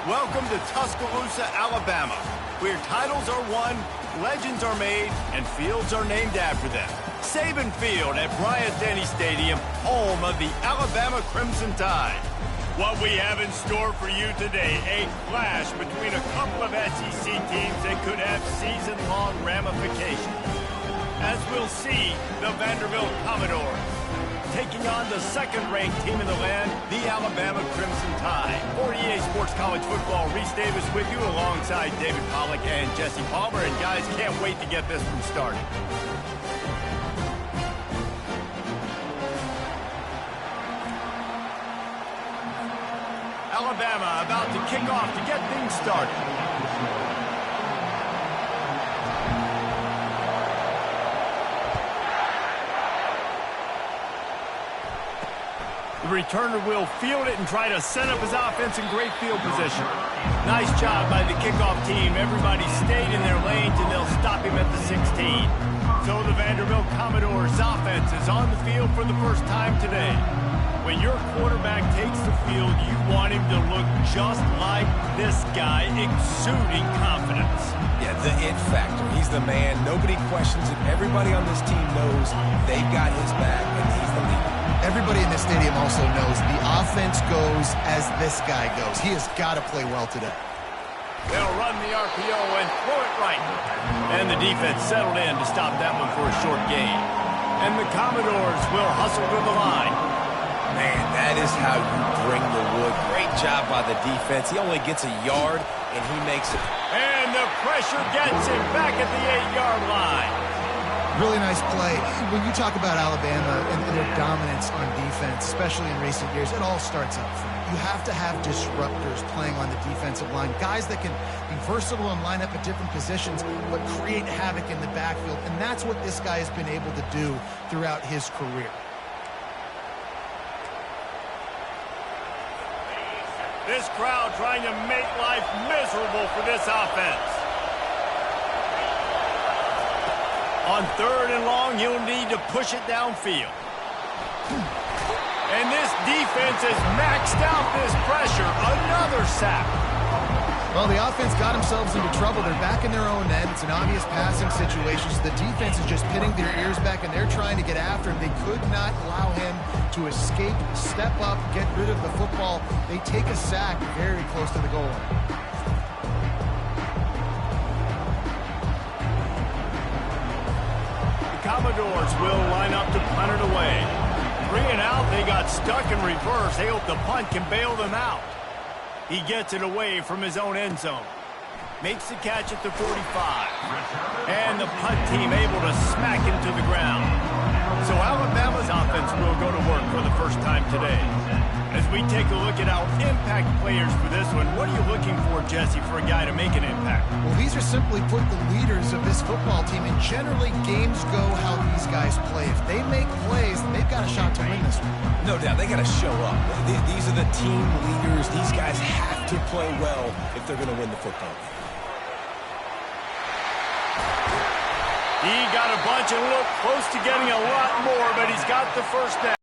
Welcome to Tuscaloosa, Alabama, where titles are won, legends are made, and fields are named after them. Saban Field at Bryant-Denny Stadium, home of the Alabama Crimson Tide. What we have in store for you today, a clash between a couple of SEC teams that could have season-long ramifications. As we'll see, the Vanderbilt Commodores taking on the second-ranked team in the land, the Alabama Crimson Tide. For EA Sports College Football, Reese Davis with you alongside David Pollack and Jesse Palmer. And guys, can't wait to get this one started. Alabama about to kick off to get things started. The returner will field it and try to set up his offense in great field position. Nice job by the kickoff team. Everybody stayed in their lanes, and they'll stop him at the 16. So the Vanderbilt Commodores offense is on the field for the first time today. When your quarterback takes the field, you want him to look just like this guy, exuding confidence. Yeah, the it factor. He's the man. Nobody questions it. Everybody on this team knows they've got his back, and he's the leader. Everybody in this stadium also knows the offense goes as this guy goes. He has got to play well today. They'll run the RPO and throw it right. And the defense settled in to stop that one for a short gain. And the Commodores will hustle to the line. Man, that is how you bring the wood. Great job by the defense. He only gets a yard, and he makes it. And the pressure gets him back at the 8-yard line. Really nice play. When you talk about Alabama and their dominance on defense, especially in recent years, it all starts up front. You have to have disruptors playing on the defensive line, guys that can be versatile and line up at different positions, but create havoc in the backfield. And that's what this guy has been able to do throughout his career. This crowd trying to make life miserable for this offense. On 3rd and long, he'll need to push it downfield. And this defense has maxed out this pressure. Another sack. Well, the offense got themselves into trouble. They're back in their own end. It's an obvious passing situation. So the defense is just pitting their ears back, and they're trying to get after him. They could not allow him to escape, step up, get rid of the football. They take a sack very close to the goal line. Commodores will line up to punt it away. 3 and out, they got stuck in reverse. They hope the punt can bail them out. He gets it away from his own end zone. Makes the catch at the 45. And the punt team able to smack him to the ground. So Alabama's offense will go to work for the first time today. As we take a look at our impact players for this one, what are you looking for, Jesse, for a guy to make an impact? Well, these are simply put the leaders of this football team, and generally games go how these guys play. If they make plays, then they've got a shot to win this one. No doubt, they got to show up. These are the team leaders. These guys have to play well if they're going to win the football game. He got a bunch and looked close to getting a lot more, but he's got the first down.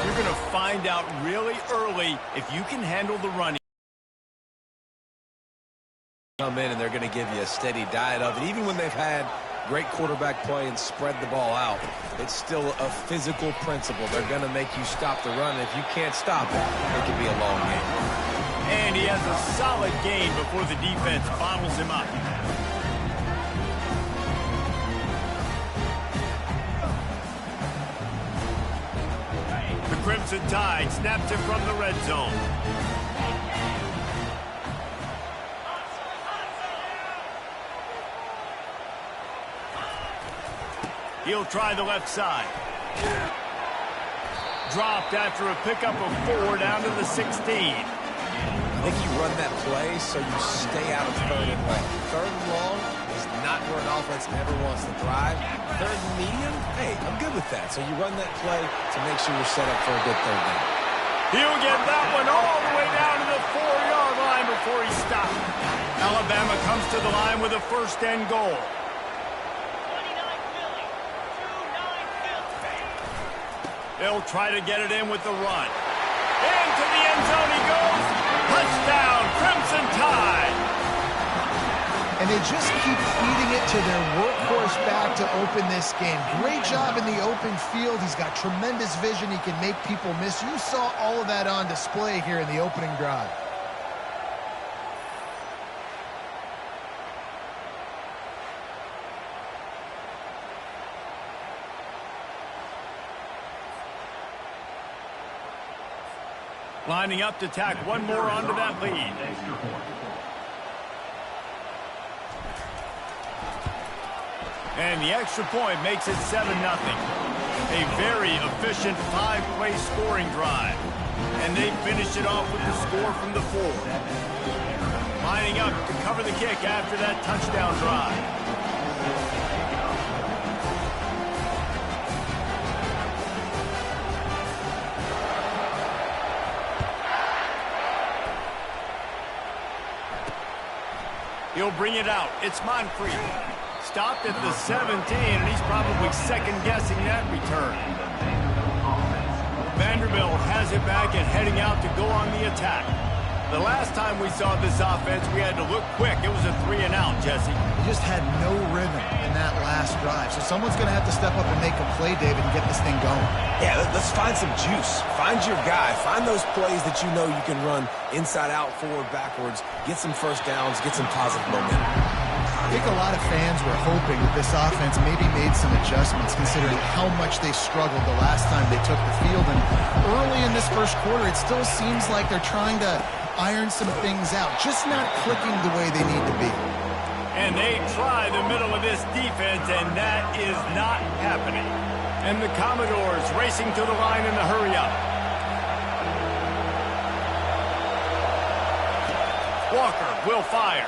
You're going to find out really early if you can handle the running. Come in and they're going to give you a steady diet of it. Even when they've had great quarterback play and spread the ball out, it's still a physical principle. They're going to make you stop the run. If you can't stop it, it can be a long game. And he has a solid gain before the defense bottles him up. Crimson Tide snaps it from the red zone. He'll try the left side. Dropped after a pickup of 4 down to the 16. I think you run that play so you stay out of 3rd and long. 3rd and long is not where an offense ever wants to drive. 3rd and medium, hey, I'm good with that. So you run that play to make sure you're set up for a good 3rd down. He'll get that one all the way down to the 4-yard line before he stops. Alabama comes to the line with a 1st and goal. They'll try to get it in with the run. Into the end zone he goes. Touchdown, Crimson Tide. And they just keep feeding it to their workhorse back to open this game. Great job in the open field. He's got tremendous vision. He can make people miss. You saw all of that on display here in the opening drive. Lining up to tack one more onto that lead. And the extra point makes it 7-0. A very efficient 5-play scoring drive. And they finish it off with the score from the 4. Lining up to cover the kick after that touchdown drive. He'll bring it out. It's Moncrief. Stopped at the 17, and he's probably second-guessing that return. Vanderbilt has it back and heading out to go on the attack. The last time we saw this offense, we had to look quick. It was a 3-and-out, Jesse. They just had no rhythm in that last drive. So someone's going to have to step up and make a play, David, and get this thing going. Yeah, let's find some juice. Find your guy. Find those plays that you know you can run inside out, forward, backwards. Get some first downs. Get some positive momentum. I think a lot of fans were hoping that this offense maybe made some adjustments considering how much they struggled the last time they took the field. And early in this first quarter, it still seems like they're trying to iron some things out, just not clicking the way they need to be. And they try the middle of this defense, and that is not happening. And the Commodores racing to the line in the hurry up. Walker will fire.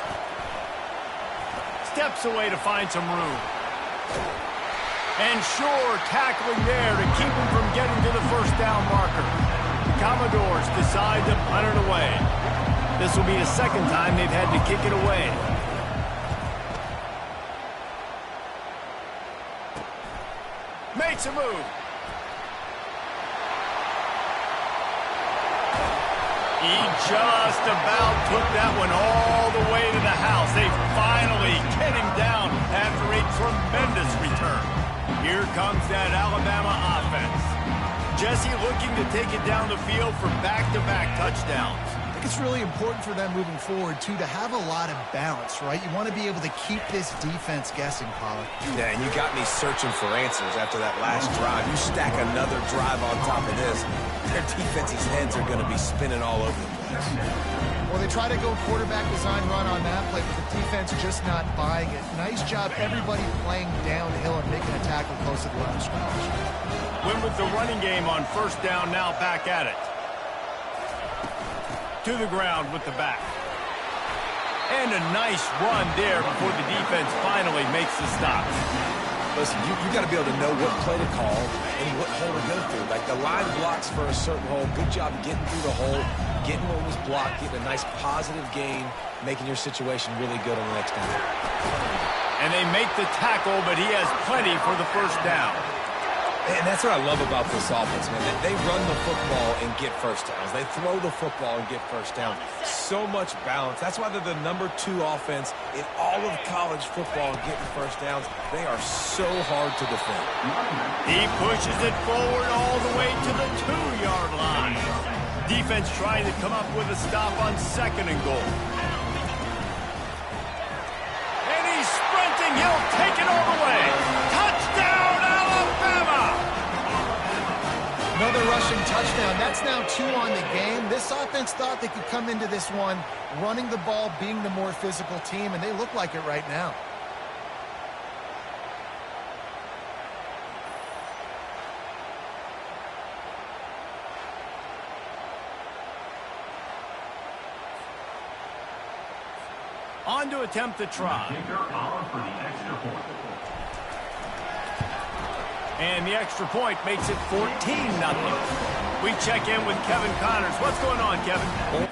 Steps away to find some room. And Shore tackling there to keep him from getting to the first down marker. The Commodores decide to punt it away. This will be the second time they've had to kick it away. Makes a move. He just about took that one all the way to the house. They finally get him down after a tremendous return. Here comes that Alabama offense. Jesse looking to take it down the field for back-to-back touchdowns. I think it's really important for them moving forward, too, to have a lot of balance, right? You want to be able to keep this defense guessing, Pollard. Yeah, and you got me searching for answers after that last drive. You stack another drive on top of this, their defense's heads are going to be spinning all over the place. Well, they try to go quarterback design run on that play, but the defense just not buying it. Nice job, everybody playing downhill and making a tackle close to the line of scrimmage. Win with the running game on first down, now back at it. To the ground with the back. And a nice run there before the defense finally makes the stop. Listen, you got to be able to know what play to call and what hole to go through. Like the line blocks for a certain hole. Good job getting through the hole, getting what was blocked, getting a nice positive gain, making your situation really good on the next down. And they make the tackle, but he has plenty for the first down. And that's what I love about this offense, man. They run the football and get first downs. They throw the football and get first downs. So much balance. That's why they're the #2 offense in all of college football and getting first downs. They are so hard to defend. He pushes it forward all the way to the 2-yard line. Defense trying to come up with a stop on 2nd and goal. And he's sprinting. He'll take it all the way. Touchdown, Alabama! Another rushing touchdown. That's now 2 on the game. This offense thought they could come into this one running the ball, being the more physical team, and they look like it right now. On to attempt the try. And the extra point makes it 14-0. We check in with Kevin Connors. What's going on, Kevin?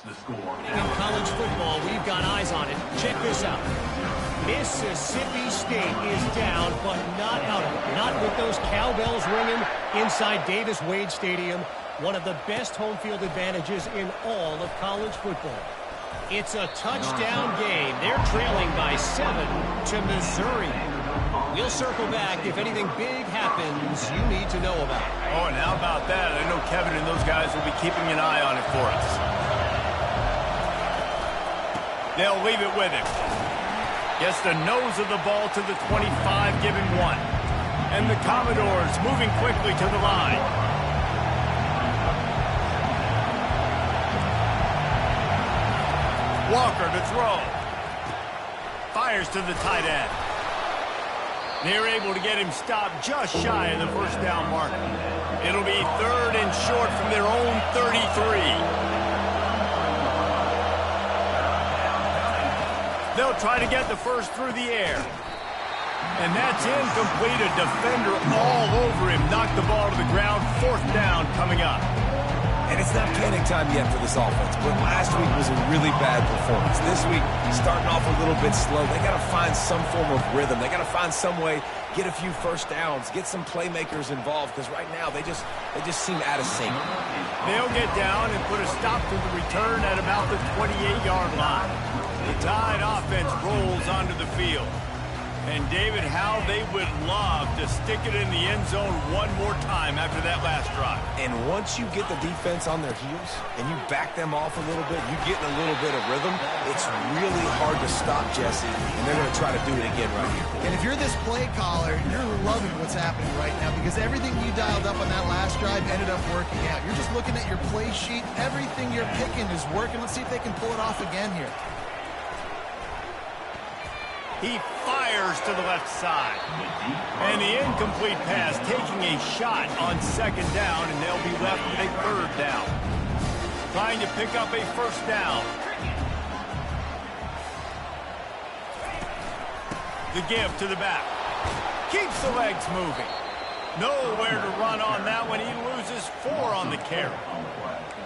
In college football, we've got eyes on it. Check this out. Mississippi State is down, but not out of it. Not with those cowbells ringing inside Davis-Wade Stadium, one of the best home field advantages in all of college football. It's a touchdown game. They're trailing by 7 to Missouri. We'll circle back if anything big happens you need to know about. Oh, and how about that? I know Kevin and those guys will be keeping an eye on it for us. They'll leave it with him. Gets the nose of the ball to the 25, giving 1. And the Commodores moving quickly to the line. Walker to throw. Fires to the tight end. They're able to get him stopped just shy of the first down marker. It'll be 3rd and short from their own 33. They'll try to get the first through the air. And that's incomplete. A defender all over him. Knocked the ball to the ground. 4th down coming up. And it's not panic time yet for this offense, but last week was a really bad performance. This week, starting off a little bit slow. They got to find some form of rhythm. They got to find some way, get a few first downs, get some playmakers involved, because right now they just seem out of sync. They'll get down and put a stop to the return at about the 28-yard line. The Tide offense rolls onto the field. And, David, how they would love to stick it in the end zone one more time after that last drive. And once you get the defense on their heels and you back them off a little bit, you get in a little bit of rhythm, it's really hard to stop, Jesse, and they're going to try to do it again right here. And if you're this play caller, you're loving what's happening right now because everything you dialed up on that last drive ended up working out. You're just looking at your play sheet. Everything you're picking is working. Let's see if they can pull it off again here. He fires to the left side. And the incomplete pass taking a shot on 2nd down, and they'll be left with a 3rd down. Trying to pick up a first down. The give to the back. Keeps the legs moving. Nowhere to run on that one. He loses 4 on the carry.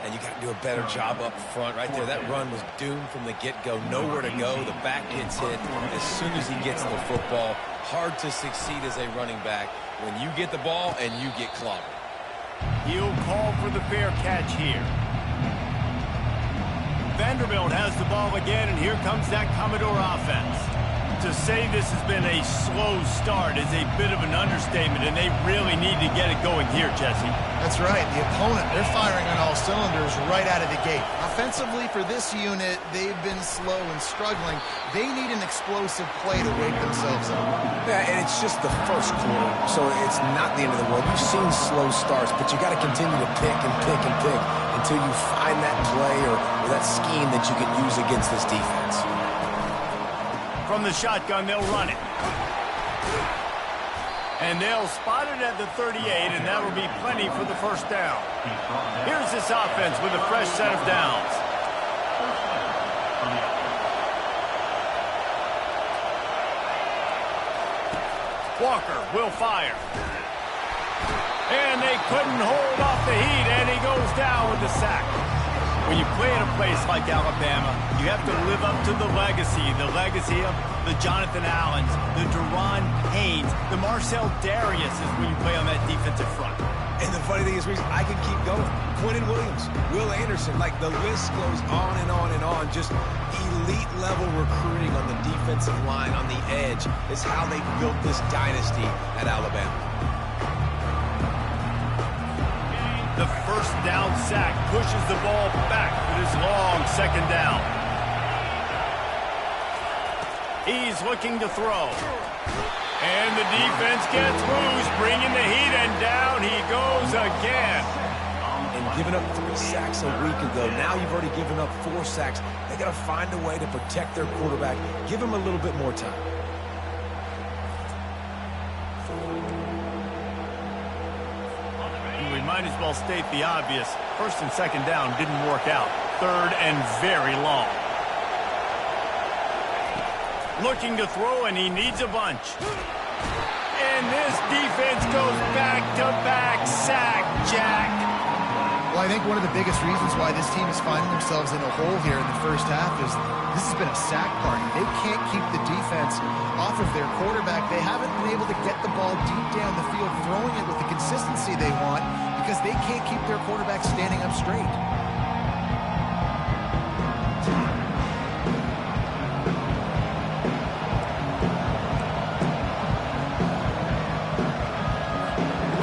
And you got to do a better job up front right there. That run was doomed from the get-go. Nowhere to go. The back gets hit as soon as he gets the football. Hard to succeed as a running back when you get the ball and you get clobbered. He'll call for the fair catch here. Vanderbilt has the ball again, and here comes that Commodore offense. To say this has been a slow start is a bit of an understatement, and they really need to get it going here, Jesse. That's right. The opponent, they're firing on all cylinders right out of the gate. Offensively, for this unit, they've been slow and struggling. They need an explosive play to wake themselves up. Yeah, and it's just the first quarter, so it's not the end of the world. You've seen slow starts, but you got to continue to pick and pick and pick until you find that play or that scheme that you can use against this defense. From the shotgun, they'll run it. And they'll spot it at the 38, and that'll be plenty for the first down. Here's this offense with a fresh set of downs. Walker will fire. And they couldn't hold off the heat, and he goes down with the sack. When you play in a place like Alabama, you have to live up to the legacy of the Jonathan Allens, the Deron Haynes, the Marcel Dariuses when you play on that defensive front. And the funny thing is, Reese, I can keep going. Quentin Williams, Will Anderson, like the list goes on and on and on. Just elite level recruiting on the defensive line, on the edge, is how they built this dynasty at Alabama. The first down sack pushes the ball back with his long 2nd down. He's looking to throw. And the defense gets loose, bringing the heat, and down he goes again. And giving up 3 sacks a week ago, now you've already given up 4 sacks. They got to find a way to protect their quarterback. Give him a little bit more time. We might as well state the obvious. 1st and 2nd down didn't work out. 3rd and very long. Looking to throw, and he needs a bunch. And this defense goes back-to-back sack, Jack. Well, I think one of the biggest reasons why this team is finding themselves in a hole here in the first half is this has been a sack party. They can't keep the defense off of their quarterback. They haven't been able to get the ball deep down the field, throwing it with the consistency they want because they can't keep their quarterback standing up straight.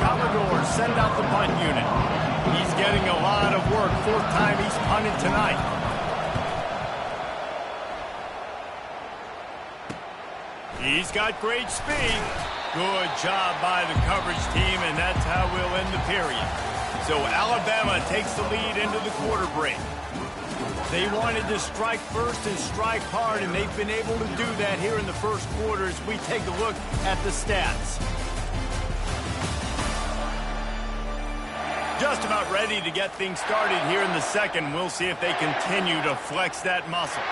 Commodores send out the punt unit. He's getting a lot of work. Fourth time he's punted tonight. He's got great speed. Good job by the coverage team, and that's how we'll end the period. So Alabama takes the lead into the quarter break. They wanted to strike first and strike hard, and they've been able to do that here in the first quarter as we take a look at the stats. Just about ready to get things started here in the second. We'll see if they continue to flex that muscle.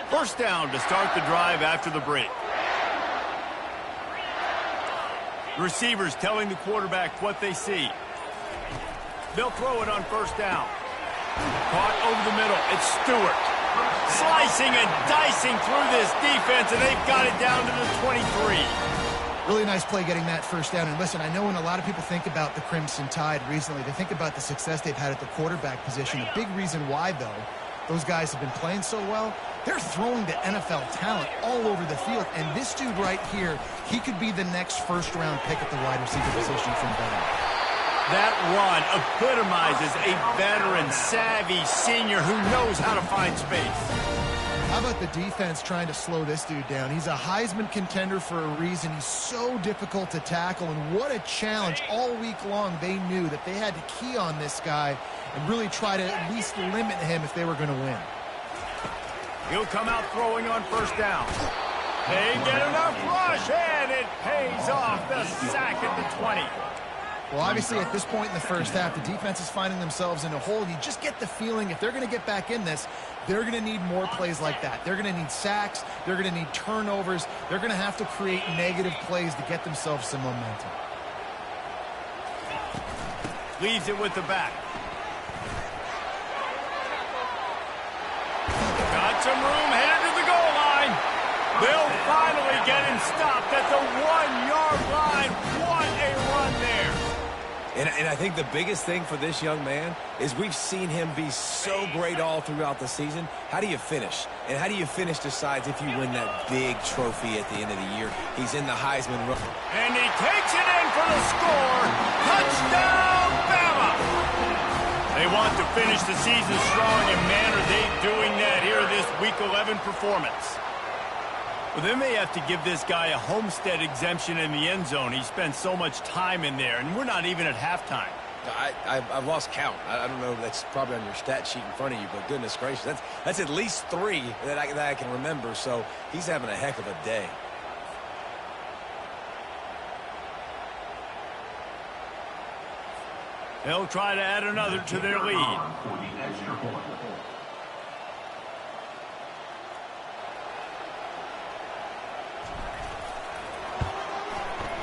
First down to start the drive after the break. The receivers telling the quarterback what they see. They'll throw it on first down. Caught over the middle. It's Stewart. Slicing and dicing through this defense, and they've got it down to the 23. Really nice play getting that first down. And listen, I know when a lot of people think about the Crimson Tide recently, they think about the success they've had at the quarterback position. A big reason why, though, those guys have been playing so well, they're throwing to NFL talent all over the field. And this dude right here, he could be the next first-round pick at the wide receiver position from Vanderbilt. That run epitomizes a veteran, savvy senior who knows how to find space. How about the defense trying to slow this dude down? He's a Heisman contender for a reason. He's so difficult to tackle, and what a challenge. All week long, they knew that they had to key on this guy and really try to at least limit him if they were going to win. He'll come out throwing on first down. They get enough rush, and it pays off. The sack at the 20. Well, obviously, at this point in the first half, the defense is finding themselves in a hole. You just get the feeling if they're going to get back in this, they're going to need more plays like that. They're going to need sacks. They're going to need turnovers. They're going to have to create negative plays to get themselves some momentum. Leaves it with the back. Got some room, headed to the goal line. They'll finally get him stopped at the 1-yard line. What a run there. And I think the biggest thing for this young man is we've seen him be so great all throughout the season. How do you finish? And how do you finish decides if you win that big trophy at the end of the year. He's in the Heisman run. And he takes it in for the score. Touchdown, Bama! They want to finish the season strong, and man, are they doing that here in this Week 11 performance. Well, they may have to give this guy a homestead exemption in the end zone. He spent so much time in there, and we're not even at halftime. I've lost count. I don't know. That's probably on your stat sheet in front of you, but goodness gracious, that's at least 3 that I can remember. So he's having a heck of a day. They'll try to add another to their lead.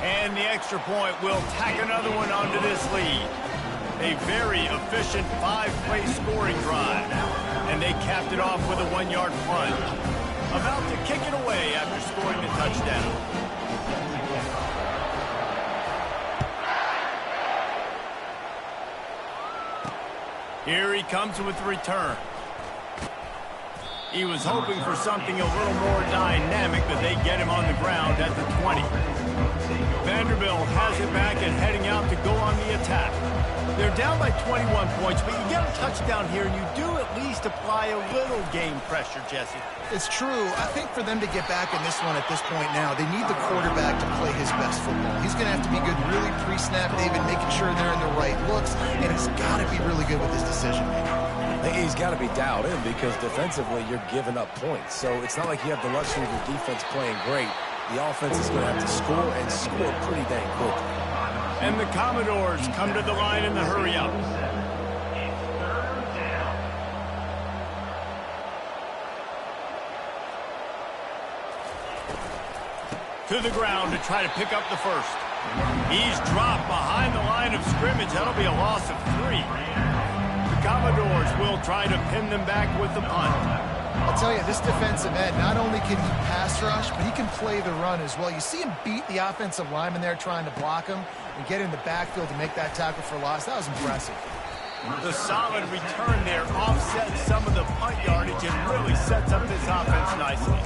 And the extra point will tack another one onto this lead. A very efficient 5-play scoring drive. And they capped it off with a 1-yard plunge. About to kick it away after scoring the touchdown. Here he comes with the return. He was hoping for something a little more dynamic, but they get him on the ground at the 20. Vanderbilt has it back and heading out to go on the attack. They're down by 21 points, but you get a touchdown here, and you do at least apply a little game pressure, Jesse. It's true. I think for them to get back in this one at this point now, they need the quarterback to play his best football. He's going to have to be good really pre-snap, David, making sure they're in the right looks, and he's got to be really good with his decision-making. He's got to be dialed in because defensively you're giving up points. So it's not like you have the luxury of your defense playing great. The offense is going to have to score and score pretty dang quickly. And the Commodores come to the line in the hurry-up. to the ground to try to pick up the first. He's dropped behind the line of scrimmage. That'll be a loss of 3. The Commodores will try to pin them back with the punt. I'll tell you, this defensive end, not only can he pass rush, but he can play the run as well. You see him beat the offensive lineman there trying to block him and get in the backfield to make that tackle for loss. That was impressive. The solid return there offsets some of the punt yardage and really sets up this offense nicely.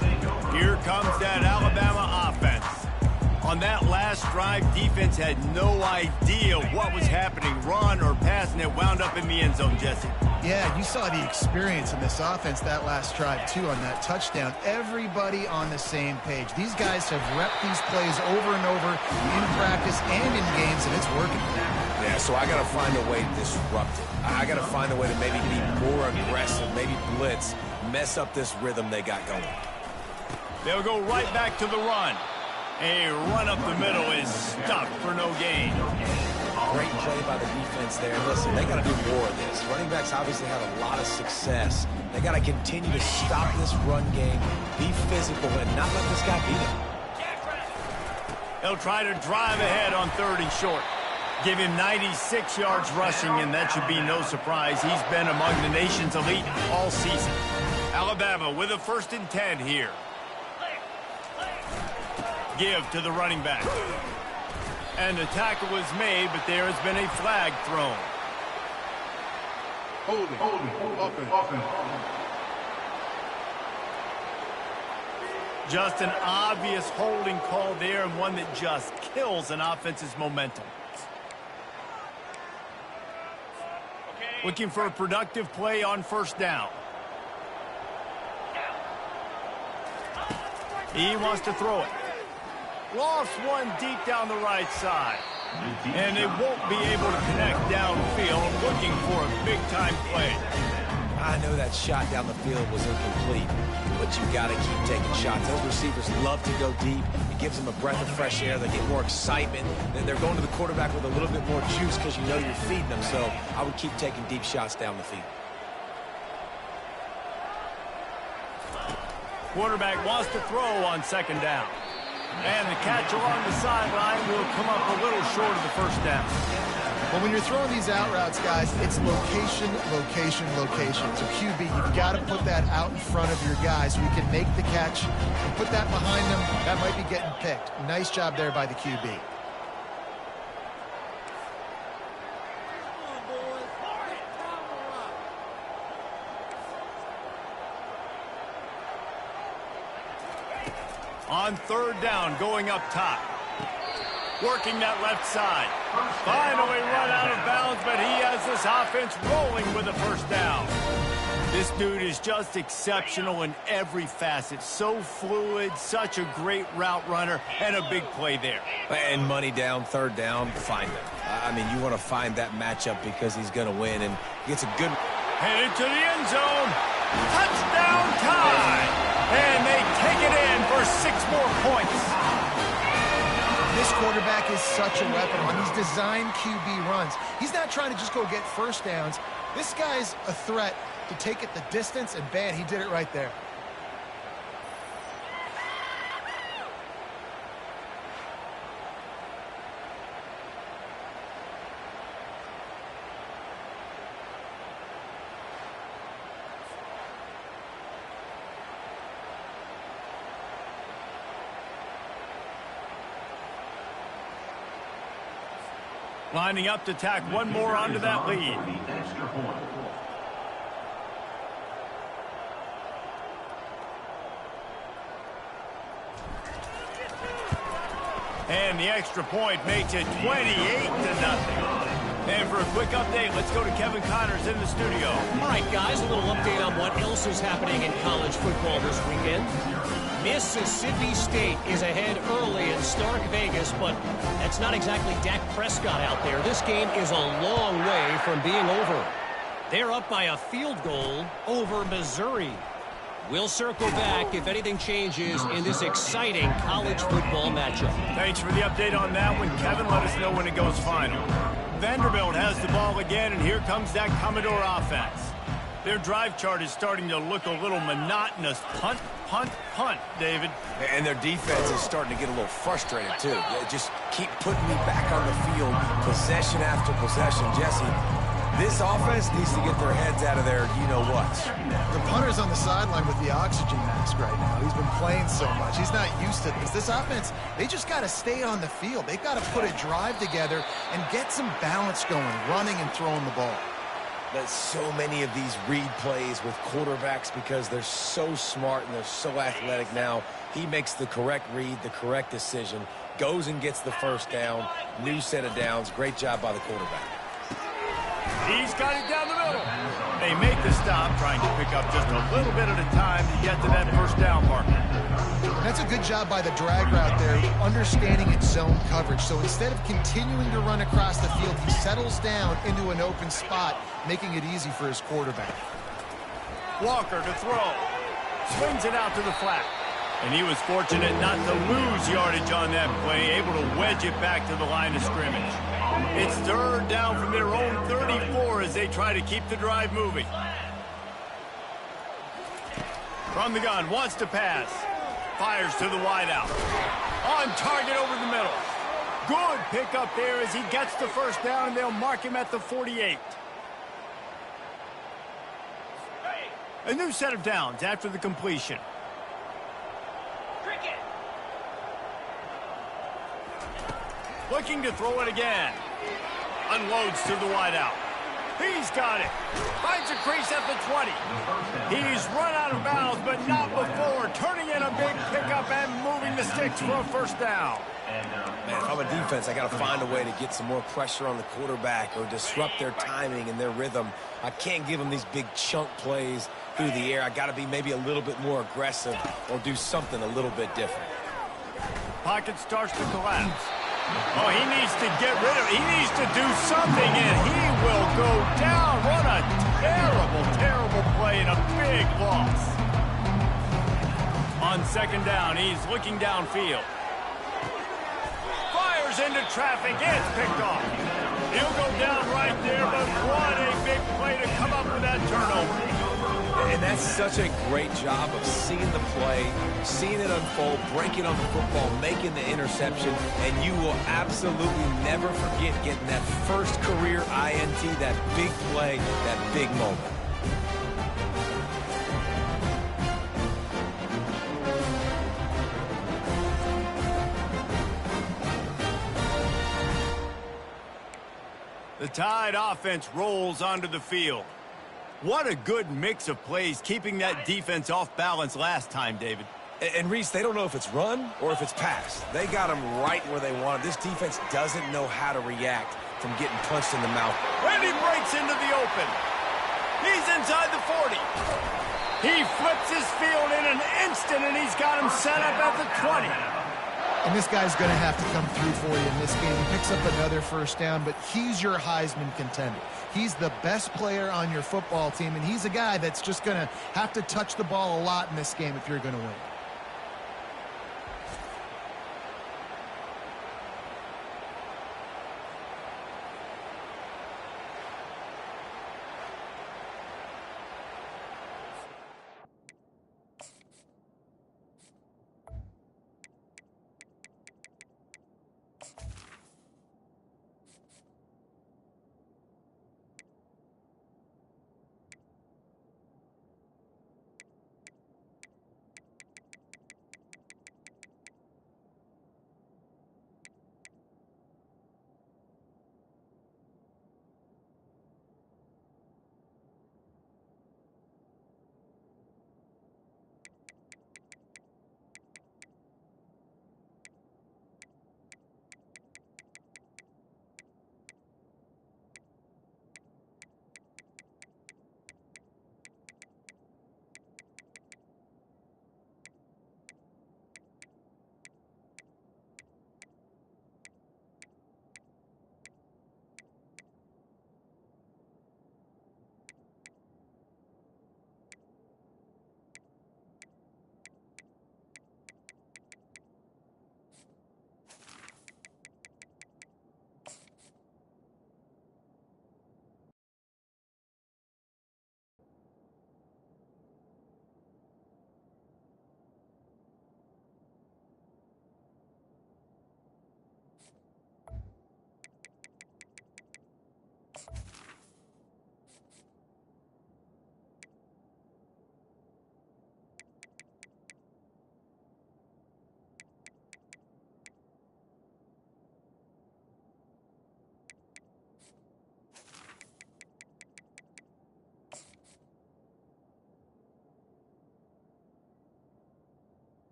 Here comes that Alabama offense. On that last drive, defense had no idea what was happening, run or pass, and it wound up in the end zone, Jesse. Yeah, you saw the experience in this offense that last drive, too, on that touchdown. Everybody on the same page. These guys have repped these plays over and over in practice and in games, and it's working. Yeah, so I got to find a way to disrupt it. I got to find a way to maybe be more aggressive, maybe blitz, mess up this rhythm they got going. They'll go right back to the run. A run up the middle is stuck for no gain. Great play by the defense there. Listen, they got to do more of this. Running backs obviously had a lot of success. They got to continue to stop this run game, be physical, and not let this guy beat him. They'll try to drive ahead on 3rd and short. Give him 96 yards rushing, and that should be no surprise. He's been among the nation's elite all season. Alabama with a 1st and 10 here. Give to the running back. And the tackle was made, but there has been a flag thrown. Holding. Just an obvious holding call there, and one that just kills an offense's momentum. Looking for a productive play on 1st down. He wants to throw it. Lost one deep down the right side. And they won't be able to connect downfield, looking for a big-time play. I know that shot down the field was incomplete, but you got to keep taking shots. Those receivers love to go deep. It gives them a breath of fresh air. They get more excitement. Then they're going to the quarterback with a little bit more juice because you know you're feeding them. So I would keep taking deep shots down the field. Quarterback wants to throw on 2nd down. And the catch along the sideline will come up a little short of the 1st down. Well, when you're throwing these out routes, guys, it's location, location, location. So QB, you've got to put that out in front of your guys so you can make the catch and put that behind them. That might be getting picked. Nice job there by the QB. On 3rd down, going up top. Working that left side. Finally run out of bounds, but he has this offense rolling with a 1st down. This dude is just exceptional in every facet. So fluid, such a great route runner, and a big play there. And money down, 3rd down, find him. I mean, you want to find that matchup because he's going to win, and gets a good... Headed to the end zone. Touchdown time! And they take it in for 6 more points. This quarterback is such a weapon on these design QB runs. He's not trying to just go get 1st downs. This guy's a threat to take it the distance, and bam, he did it right there. Lining up to tack one more onto that lead. And the extra point makes it 28-0. And for a quick update, let's go to Kevin Connors in the studio. All right, guys, a little update on what else is happening in college football this weekend. Mississippi State is ahead early in Stark Vegas, but that's not exactly Dak Prescott out there. This game is a long way from being over. They're up by a field goal over Missouri. We'll circle back if anything changes in this exciting college football matchup. Thanks for the update on that one, Kevin. Let us know when it goes final. Vanderbilt has the ball again, and here comes that Commodore offense. Their drive chart is starting to look a little monotonous. Punt, punt, punt, David. And their defense is starting to get a little frustrated, too. They just keep putting me back on the field, possession after possession. Jesse, this offense needs to get their heads out of their you-know-whats. The punter's on the sideline with the oxygen mask right now. He's been playing so much. He's not used to this. This offense, they just got to stay on the field. They've got to put a drive together and get some balance going, running and throwing the ball. There's so many of these read plays with quarterbacks because they're so smart and they're so athletic now. He makes the correct read, the correct decision, goes and gets the first down, new set of downs. Great job by the quarterback. He's got it down the middle. They make the stop, trying to pick up just a little bit at a time to get to that first down marker. That's a good job by the drag route there, understanding its zone coverage. So instead of continuing to run across the field, he settles down into an open spot, making it easy for his quarterback. Walker to throw. Swings it out to the flat. And he was fortunate not to lose yardage on that play, able to wedge it back to the line of scrimmage. It's third down from their own 34 as they try to keep the drive moving. From the gun, wants to pass. Fires to the wideout. On target over the middle. Good pickup there as he gets the first down, and they'll mark him at the 48. A new set of downs after the completion. Looking to throw it again. Unloads to the wideout. He's got it. Finds a crease at the 20. He's run out of bounds, but not before. Turning in a big pickup and moving the sticks for a first down. Man, if I'm a defense, I got to find a way to get some more pressure on the quarterback or disrupt their timing and their rhythm. I can't give them these big chunk plays through the air. I got to be maybe a little bit more aggressive or do something a little bit different. Pocket starts to collapse. Oh, he needs to get rid of it. He needs to do something, and he will go down. What a terrible, terrible play and a big loss. On second down, he's looking downfield. Fires into traffic. It's picked off. He'll go down right there, but what a big play to come up with that turnover. And that's such a great job of seeing the play, seeing it unfold, breaking on the football, making the interception, and you will absolutely never forget getting that first career INT, that big play, that big moment. The Tide offense rolls onto the field. What a good mix of plays, keeping that defense off balance last time, David. And Reese, they don't know if it's run or if it's pass. They got them right where they want it. This defense doesn't know how to react from getting punched in the mouth. And he breaks into the open. He's inside the 40. He flips his field in an instant, and he's got him set up at the 20. And this guy's going to have to come through for you in this game. He picks up another first down, but he's your Heisman contender. He's the best player on your football team, and he's a guy that's just going to have to touch the ball a lot in this game if you're going to win.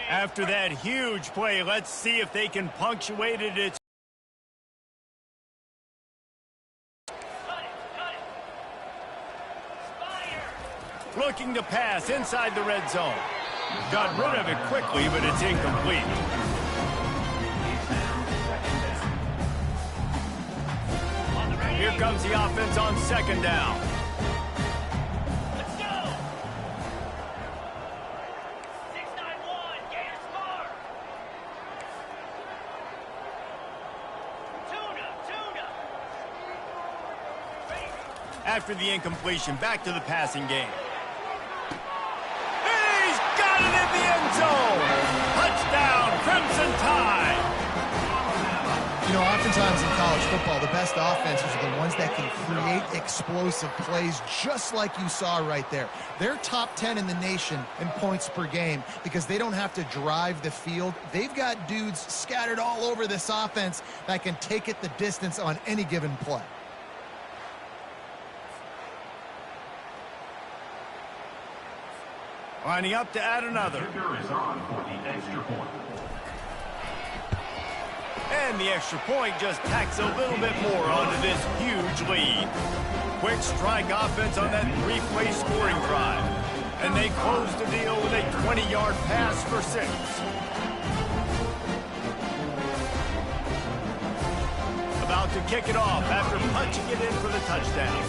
After that huge play, let's see if they can punctuate it. Looking to pass inside the red zone. Got rid of it quickly, but it's incomplete. Here comes the offense on second down. Let's go! 6-9-1, get a score! Tuna! After the incompletion, back to the passing game. He's got it in the end zone! Touchdown, Crimson Tide! You know, oftentimes in college football, the best offenses are the ones that can create explosive plays just like you saw right there. They're top 10 in the nation in points per game because they don't have to drive the field. They've got dudes scattered all over this offense that can take it the distance on any given play. Lining up to add another. Is on for the extra point. And the extra point just tacks a little bit more onto this huge lead. Quick strike offense on that three-play scoring drive. And they close the deal with a 20-yard pass for 6. About to kick it off after punching it in for the touchdown.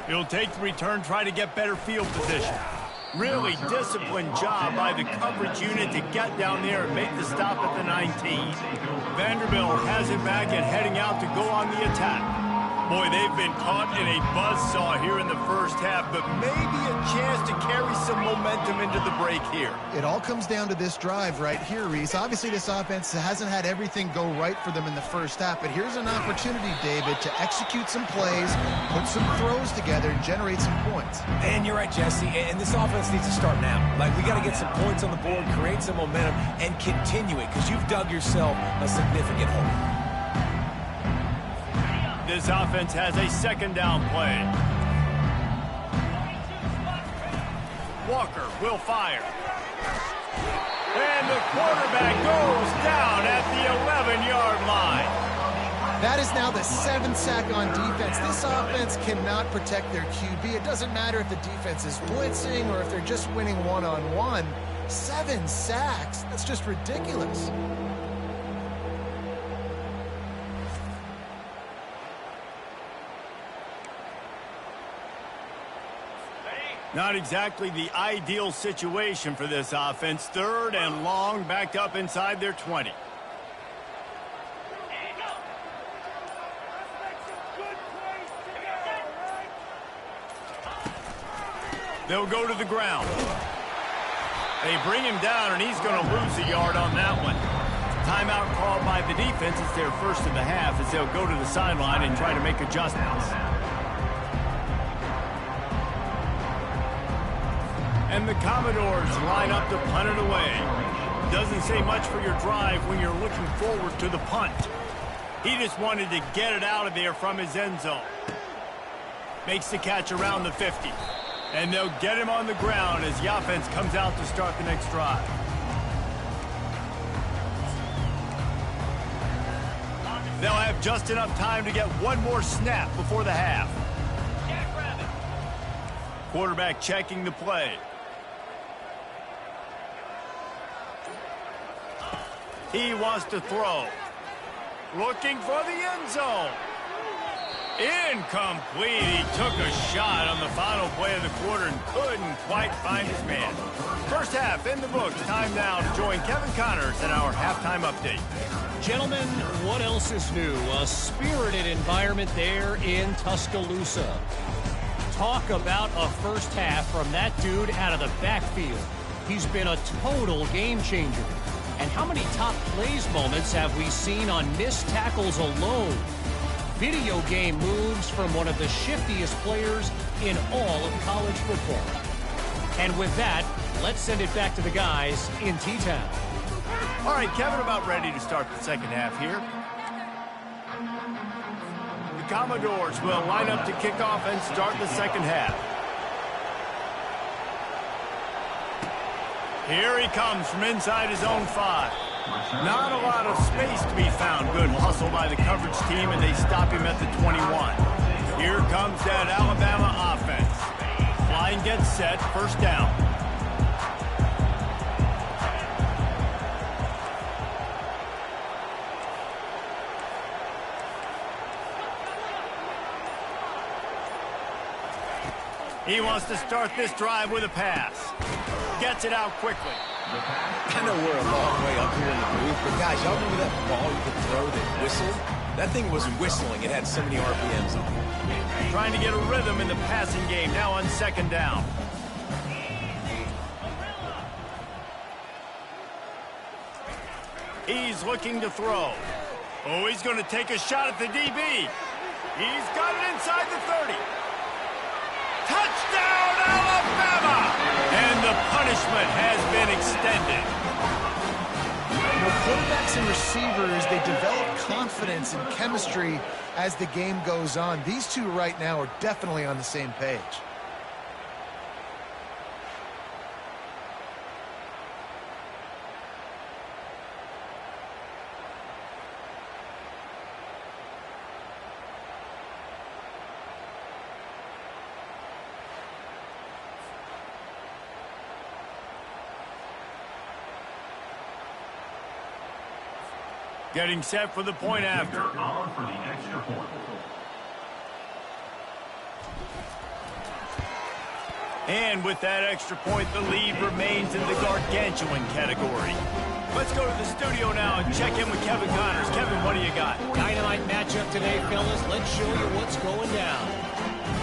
He'll take the return, try to get better field position. Really disciplined job by the coverage unit to get down there and make the stop at the 19. Vanderbilt has it back and heading out to go on the attack. Boy, they've been caught in a buzzsaw here in the first half, but maybe a chance to carry some momentum into the break here. It all comes down to this drive right here, Reese. Obviously, this offense hasn't had everything go right for them in the first half, but here's an opportunity, David, to execute some plays, put some throws together, and generate some points. And you're right, Jesse, and this offense needs to start now. Like, we got to get some points on the board, create some momentum, and continue it, because you've dug yourself a significant hole. This offense has a second down play. Walker will fire. And the quarterback goes down at the 11-yard line. That is now the 7th sack on defense. This offense cannot protect their QB. It doesn't matter if the defense is blitzing or if they're just winning one-on-one. 7 sacks, that's just ridiculous. Not exactly the ideal situation for this offense. 3rd and long, backed up inside their 20. They'll go to the ground. They bring him down, and he's going to lose a yard on that one. Timeout called by the defense. It's their first of the half as they'll go to the sideline and try to make adjustments. And the Commodores line up to punt it away. Doesn't say much for your drive when you're looking forward to the punt. He just wanted to get it out of there from his end zone. Makes the catch around the 50. And they'll get him on the ground as the offense comes out to start the next drive. They'll have just enough time to get one more snap before the half. Quarterback checking the play. He wants to throw. Looking for the end zone. Incomplete. He took a shot on the final play of the quarter and couldn't quite find his man. First half in the books. Time now to join Kevin Connors in our halftime update. Gentlemen, what else is new? A spirited environment there in Tuscaloosa. Talk about a first half from that dude out of the backfield. He's been a total game changer. And how many top plays moments have we seen on missed tackles alone? Video game moves from one of the shiftiest players in all of college football. And with that, let's send it back to the guys in T-Town. All right, Kevin, about ready to start the second half here. The Commodores will line up to kick off and start the second half. Here he comes from inside his own 5. Not a lot of space to be found. Good hustle by the coverage team, and they stop him at the 21. Here comes that Alabama offense. Line gets set, first down. He wants to start this drive with a pass. Gets it out quickly. I know we're a long way up here in the booth, but guys, y'all remember that ball you could throw that whistled? That thing was whistling. It had so many RPMs on it. Trying to get a rhythm in the passing game, now on second down. He's looking to throw. Oh, he's going to take a shot at the DB. He's got it inside the 30. Touchdown, Alabama! And the punishment has been extended. You know, quarterbacks and receivers, they develop confidence and chemistry as the game goes on. These two right now are definitely on the same page. Getting set for the point after. On for the extra point. And with that extra point, the lead remains in the gargantuan category. Let's go to the studio now and check in with Kevin Connors. Kevin, what do you got? Dynamite matchup today, fellas. Let's show you what's going down.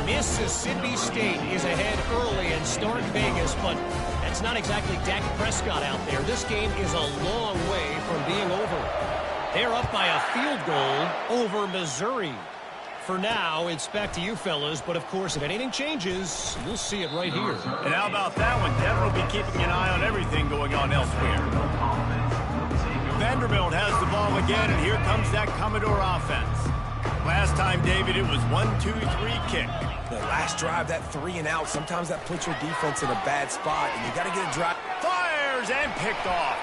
Mississippi State is ahead early in Stark Vegas, but that's not exactly Dak Prescott out there. This game is a long way from being over. They're up by a field goal over Missouri. For now, it's back to you, fellas. But, of course, if anything changes, you'll see it right here. And how about that one? Denver will be keeping an eye on everything going on elsewhere. Vanderbilt has the ball again, and here comes that Commodore offense. Last time, David, it was 1-2-3 kick. The last drive, that 3 and out, sometimes that puts your defense in a bad spot, and you got to get a drive. Fires and picked off.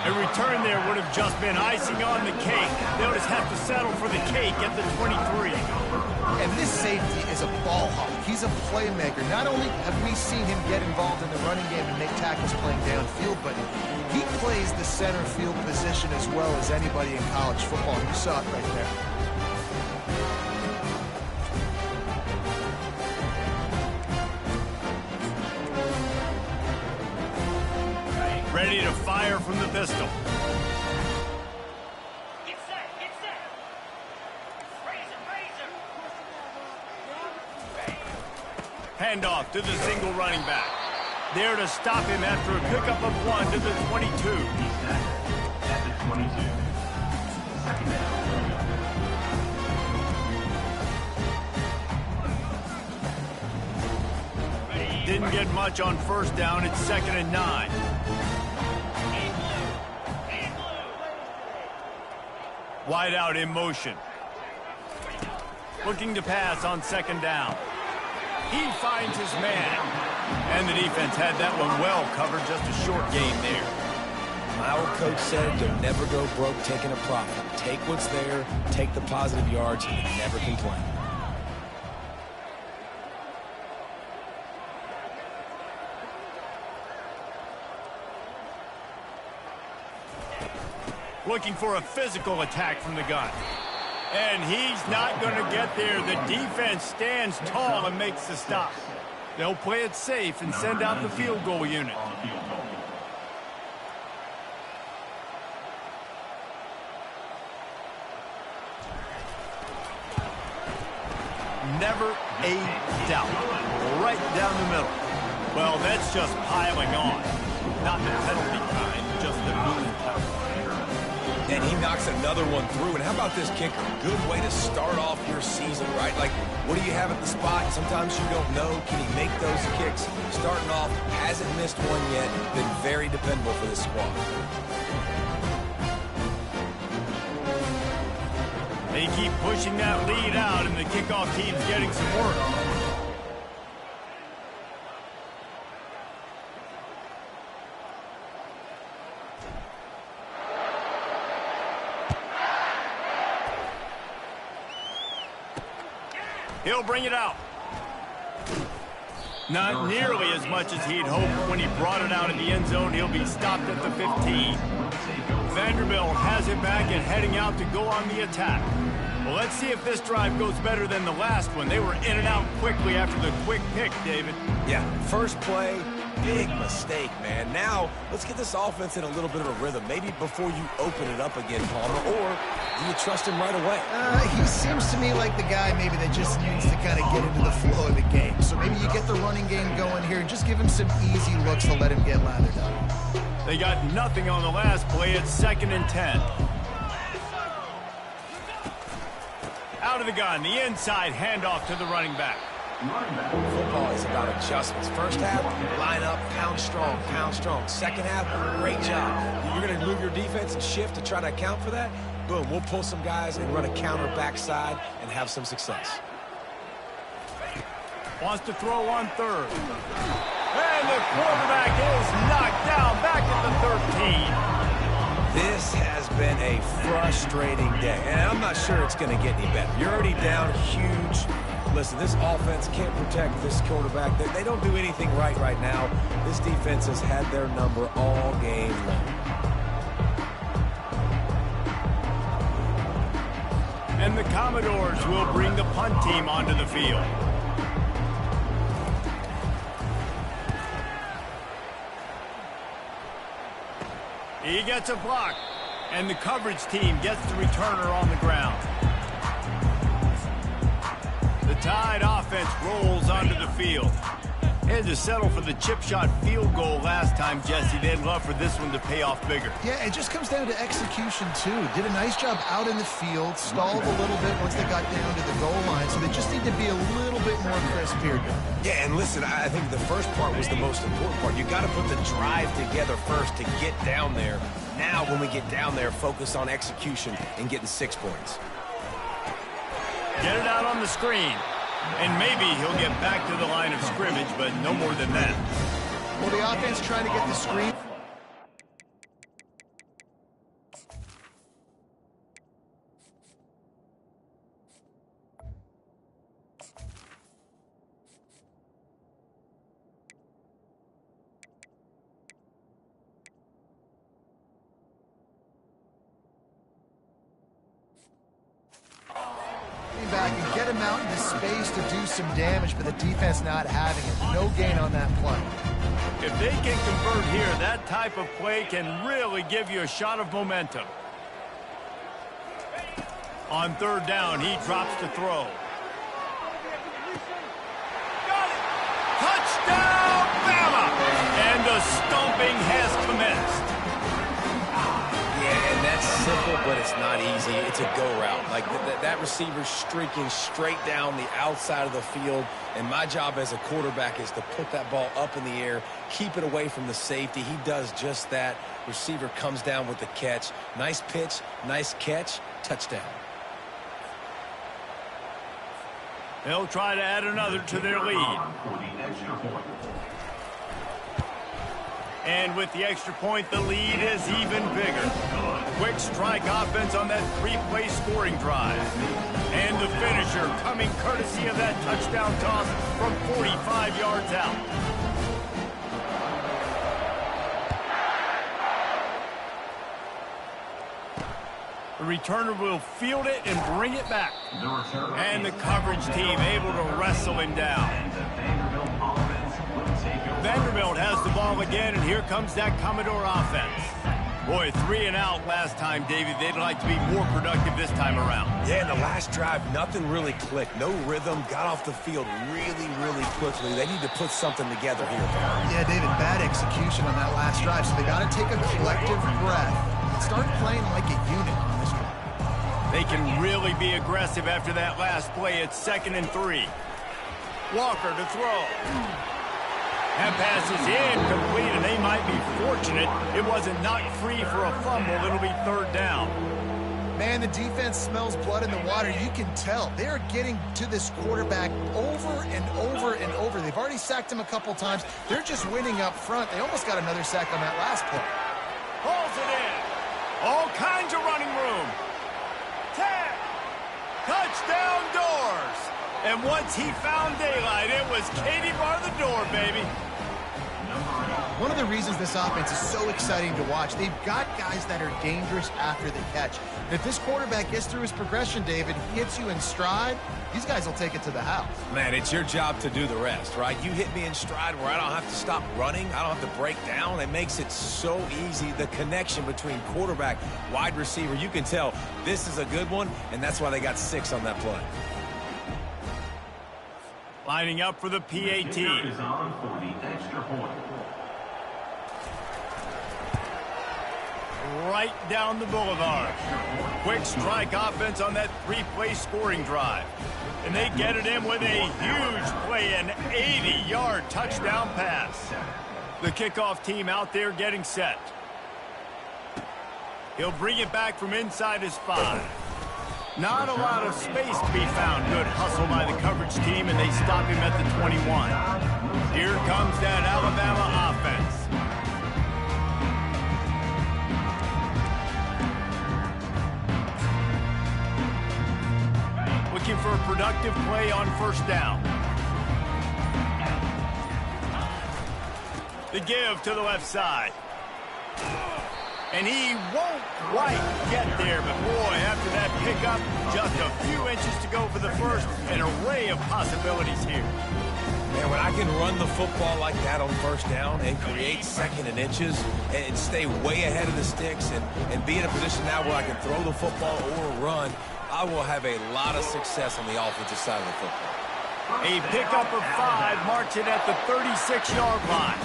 A return there would have just been icing on the cake. They'll just have to settle for the cake at the 23. And this safety is a ball hawk. He's a playmaker. Not only have we seen him get involved in the running game and make tackles playing downfield, but he plays the center field position as well as anybody in college football. You saw it right there. Ready to fire from the pistol. Get set, get set. Raise it. Handoff to the single running back. There to stop him after a pickup of 1 to the 22. He's set at the 22. Second down. Didn't get much on first down. It's 2nd and 9. Wide out in motion. Looking to pass on 2nd down. He finds his man. And the defense had that one well covered. Just a short gain there. My old coach said, don't never go broke taking a profit. Take what's there, take the positive yards, and never complain. Looking for a physical attack from the gun. And he's not going to get there. The defense stands tall and makes the stop. They'll play it safe and send out the field goal unit. Never a doubt. Right down the middle. Well, that's just piling on. Not the penalty kind, just the mean kind. And he knocks another one through. And how about this kicker? Good way to start off your season, right? Like, what do you have at the spot? Sometimes you don't know. Can he make those kicks? Starting off, hasn't missed one yet. Been very dependable for this squad. They keep pushing that lead out, and the kickoff team's getting some work. He'll bring it out. Not nearly as much as he'd hoped when he brought it out in the end zone. He'll be stopped at the 15. Vanderbilt has it back and heading out to go on the attack. Well, let's see if this drive goes better than the last one. They were in and out quickly after the quick pick, David. Yeah, first play, big mistake, man. Now, let's get this offense in a little bit of a rhythm. Maybe before you open it up again, Palmer, or do you trust him right away? He seems to me like the guy maybe that just needs to kind of get into the flow of the game. So maybe you get the running game going here and just give him some easy looks to let him get lathered up. They got nothing on the last play. It's 2nd and 10. Out of the gun, the inside handoff to the running back. Football is about adjustments. First half, line up, pound strong, pound strong. Second half, great job. You're going to move your defense and shift to try to account for that? Boom, we'll pull some guys and run a counter backside and have some success. Wants to throw on 3rd. And the quarterback is knocked down back at the 13. This has been a frustrating day, and I'm not sure it's going to get any better. You're already down huge. Listen, this offense can't protect this quarterback. They don't do anything right now. This defense has had their number all game long. And the Commodores will bring the punt team onto the field. He gets a block, and the coverage team gets the returner on the ground. The Tide offense rolls onto the field. Had to settle for the chip shot field goal last time, Jesse. They'd love for this one to pay off bigger. Yeah, it just comes down to execution, too. Did a nice job out in the field, stalled a little bit once they got down to the goal line, so they just need to be a little bit more crisp here. Yeah, and listen, I think the first part was the most important part. You got to put the drive together first to get down there. Now, when we get down there, focus on execution and getting 6 points. Get it out on the screen. And maybe he'll get back to the line of scrimmage, but no more than that. Well, the offense trying to get the screen. Back and get him out into space to do some damage, but the defense not having it. No gain on that play. If they can convert here, that type of play can really give you a shot of momentum. On 3rd down, he drops to throw. Got it! Touchdown, Bama! And the stomping has commenced. Yeah, and that's simple, but it's not easy. It's a go route. Like that receiver's streaking straight down the outside of the field, and my job as a quarterback is to put that ball up in the air, keep it away from the safety. He does just that. Receiver comes down with the catch. Nice pitch, nice catch, touchdown. They'll try to add another to their lead. And with the extra point, the lead is even bigger. Quick strike offense on that 3-play scoring drive. And the finisher coming courtesy of that touchdown toss from 45 yards out. The returner will field it and bring it back. And the coverage team able to wrestle him down. Vanderbilt has the ball again, and here comes that Commodore offense. Boy, 3 and out last time, David. They'd like to be more productive this time around. Yeah, in the last drive, nothing really clicked. No rhythm, got off the field really quickly. They need to put something together here. Yeah, David, bad execution on that last drive, so they got to take a collective breath and start playing like a unit on this drive. They can really be aggressive after that last play. It's 2nd and 3. Walker to throw. That pass is incomplete, and they might be fortunate it wasn't knocked free for a fumble. It'll be 3rd down. Man, the defense smells blood in the water. You can tell. They're getting to this quarterback over and over and over. They've already sacked him a couple times. They're just winning up front. They almost got another sack on that last play. Pulls it in. All kinds of running room. 10. Touchdown doors. And once he found daylight, it was Katie bar the door, baby. One of the reasons this offense is so exciting to watch, they've got guys that are dangerous after the catch. If this quarterback gets through his progression, David, he hits you in stride, these guys will take it to the house. Man, it's your job to do the rest, right? You hit me in stride where I don't have to stop running. I don't have to break down. It makes it so easy. The connection between quarterback, wide receiver, you can tell this is a good one, and that's why they got 6 on that play. Lining up for the PAT. Is on for the extra point. Right down the boulevard. Quick strike offense on that 3-play scoring drive. And they get it in with a huge play, an 80-yard touchdown pass. The kickoff team out there getting set. He'll bring it back from inside his 5. Not a lot of space to be found. Good hustle by the coverage team, and they stop him at the 21. Here comes that Alabama offense. Looking for a productive play on first down. The give to the left side. And he won't quite get there, but boy, after that pickup, just a few inches to go for the first. An array of possibilities here. Man, when I can run the football like that on first down and create second and inches and stay way ahead of the sticks and be in a position now where I can throw the football or run, I will have a lot of success on the offensive side of the football. A pickup of 5 marks it at the 36-yard line.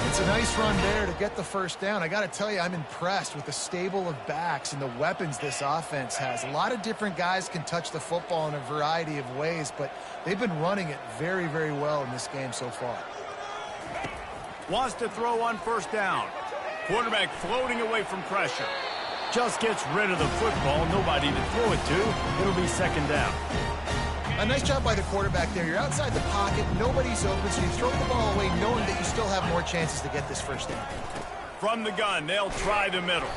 It's a nice run there to get the first down. I got to tell you, I'm impressed with the stable of backs and the weapons this offense has. A lot of different guys can touch the football in a variety of ways, but they've been running it very, very well in this game so far. Wants to throw on first down. Quarterback floating away from pressure. Just gets rid of the football. Nobody to throw it to. It'll be second down. A nice job by the quarterback there. You're outside the pocket. Nobody's open, so you throw the ball away knowing that you still have more chances to get this first down. From the gun, they'll try the middle.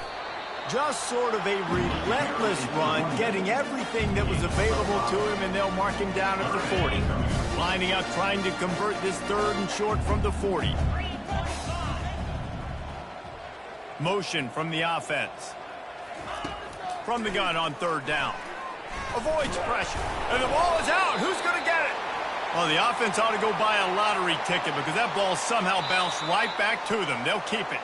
Just sort of a relentless run, getting everything that was available to him, and they'll mark him down at the 40. Lining up, trying to convert this 3rd and short from the 40. Motion from the offense. From the gun on 3rd down. Avoids pressure. And the ball is out. Who's going to get it? Well, the offense ought to go buy a lottery ticket because that ball somehow bounced right back to them. They'll keep it.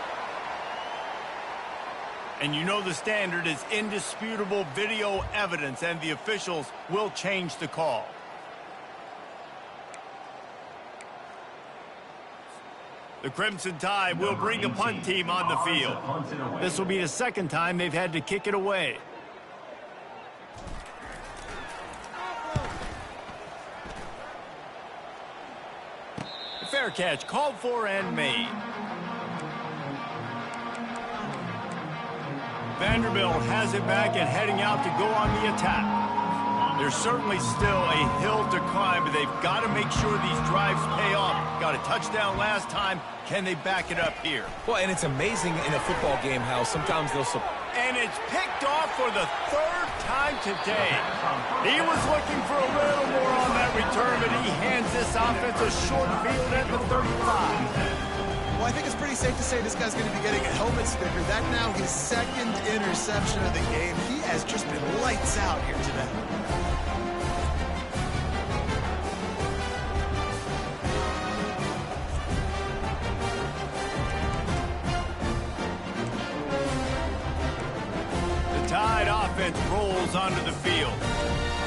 And you know the standard is indisputable video evidence, and the officials will change the call. The Crimson Tide will bring the punt team on the field. This will be the 2nd time they've had to kick it away. Fair catch, called for and made. Vanderbilt has it back and heading out to go on the attack. There's certainly still a hill to climb, but they've got to make sure these drives pay off. Got a touchdown last time. Can they back it up here? Well, and it's amazing in a football game how sometimes they'll... And it's picked off for the 3rd time today. He was looking for a little more on that return, but he hands this offense a short field at the 35. Well, I think it's pretty safe to say this guy's going to be getting a helmet sticker. That now his 2nd interception of the game. He has just been lights out here today. Tide offense rolls onto the field.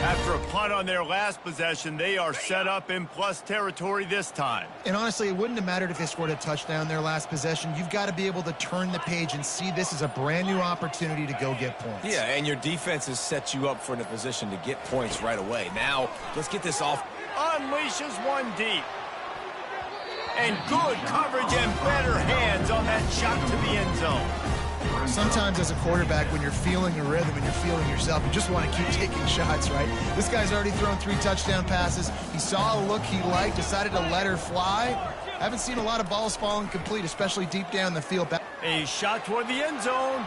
After a punt on their last possession, they are set up in plus territory this time. And honestly, it wouldn't have mattered if they scored a touchdown their last possession. You've got to be able to turn the page and see this as a brand new opportunity to go get points. Yeah, and your defense has set you up for in a position to get points right away. Now, let's get this off. Unleashes one deep. And good coverage and better hands on that shot to the end zone. Sometimes as a quarterback, when you're feeling a rhythm and you're feeling yourself, you just want to keep taking shots, right? This guy's already thrown 3 touchdown passes. He saw a look he liked, decided to let her fly. Haven't seen a lot of balls falling complete, especially deep down the field. A shot toward the end zone.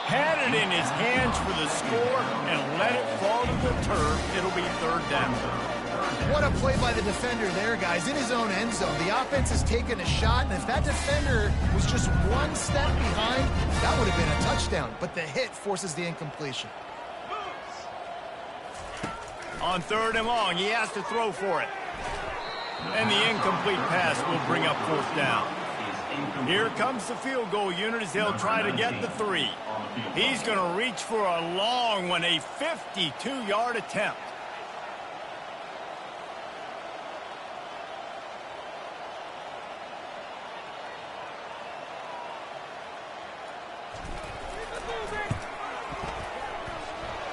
Had it in his hands for the score and let it fall to the turf. It'll be 3rd down. What a play by the defender there, guys, in his own end zone. The offense has taken a shot, and if that defender was just 1 step behind, that would have been a touchdown. But the hit forces the incompletion. On 3rd and long, he has to throw for it. And the incomplete pass will bring up 4th down. Here comes the field goal unit as they'll try to get the 3. He's going to reach for a long one, a 52-yard attempt.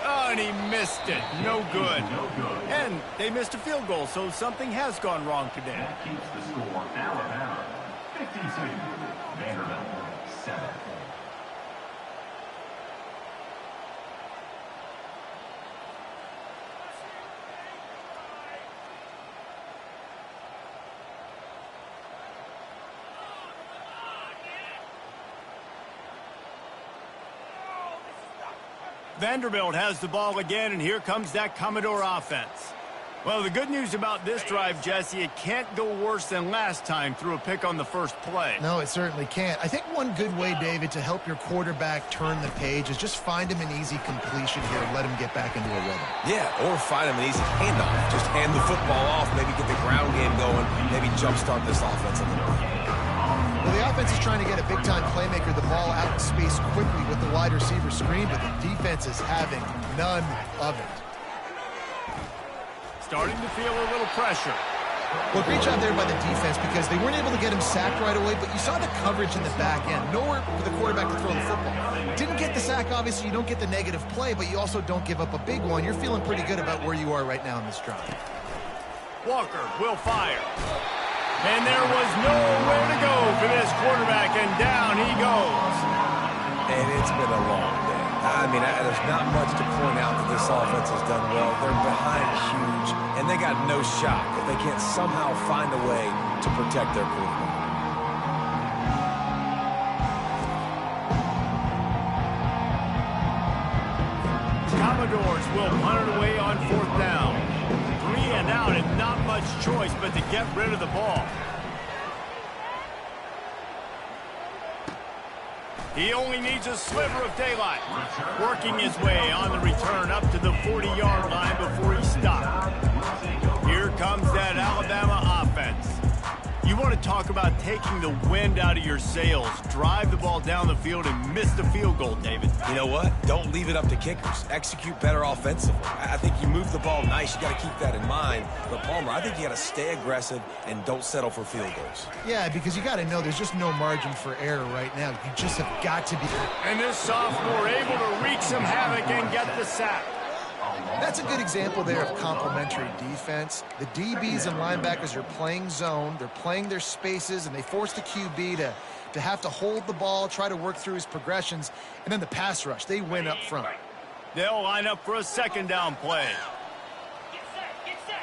Oh, and he missed it. No good. And they missed a field goal, so something has gone wrong today. That keeps the score Alabama 52, Vanderbilt 7. Vanderbilt has the ball again, and here comes that Commodore offense. Well, the good news about this drive, Jesse, it can't go worse than last time through a pick on the first play. No, it certainly can't. I think one good way, David, to help your quarterback turn the page is just find him an easy completion here and let him get back into a rhythm. Yeah, or find him an easy handoff. Just hand the football off, maybe get the ground game going, maybe jumpstart this offense a little bit. Well, the offense is trying to get a big-time playmaker the ball out in space quickly with the wide receiver screen, but the defense is having none of it. Starting to feel a little pressure. Well, great job there by the defense because they weren't able to get him sacked right away, but you saw the coverage in the back end. Nowhere for the quarterback to throw the football. Didn't get the sack, obviously. You don't get the negative play, but you also don't give up a big one. You're feeling pretty good about where you are right now in this drive. Walker will fire. And there was nowhere to go for this quarterback, and down he goes. And it's been a long day. I mean, there's not much to point out that this offense has done well. They're behind huge, and they got no shot if they can't somehow find a way to protect their quarterback. Commodores will punt it away on 4th down. 3 and out, and not much choice but to get rid of the ball. He only needs a sliver of daylight. Working his way on the return up to the 40-yard line before he stopped. Here comes that Alabama offense. You want to talk about taking the wind out of your sails. Drive the ball down the field and miss the field goal, David. You know what? Don't leave it up to kickers. Execute better offensively. I think you move the ball nice. You got to keep that in mind. But, Palmer, I think you got to stay aggressive and don't settle for field goals. Yeah, because you got to know there's just no margin for error right now. You just have got to be. And this sophomore able to wreak some havoc and get the sack. That's a good example there of complementary defense. The DBs and linebackers are playing zone. They're playing their spaces, and they force the QB to have to hold the ball, try to work through his progressions, and then the pass rush. They win up front. They'll line up for a 2nd down play. Get set.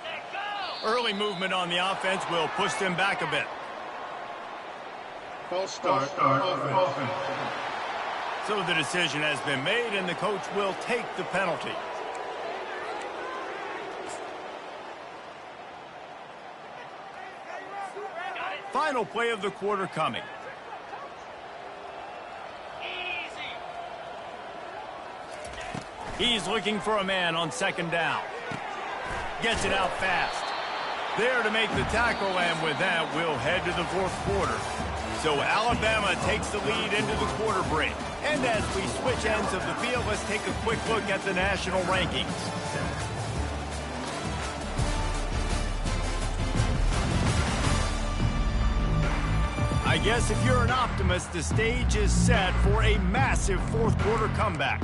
Set, go. Early movement on the offense will push them back a bit. False start offense. So the decision has been made, and the coach will take the penalty. Final play of the quarter coming. He's looking for a man on 2nd down. Gets it out fast. There to make the tackle, and with that, we'll head to the 4th quarter. So Alabama takes the lead into the quarter break. And as we switch ends of the field, let's take a quick look at the national rankings. I guess if you're an optimist, the stage is set for a massive 4th quarter comeback.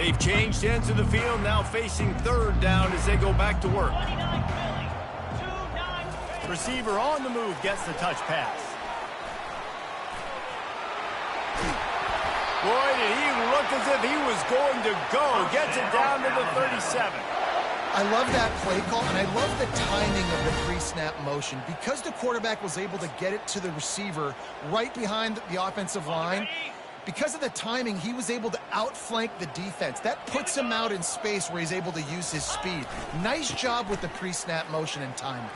They've changed ends of the field, now facing third down as they go back to work. 29 Philly. 2-9 Philly. Receiver on the move gets the touch pass. Boy, did he look as if he was going to go. Gets it down to the 37. I love that play call, and I love the timing of the pre-snap motion. Because the quarterback was able to get it to the receiver right behind the offensive line, because of the timing, he was able to outflank the defense. That puts him out in space where he's able to use his speed. Nice job with the pre-snap motion and timing.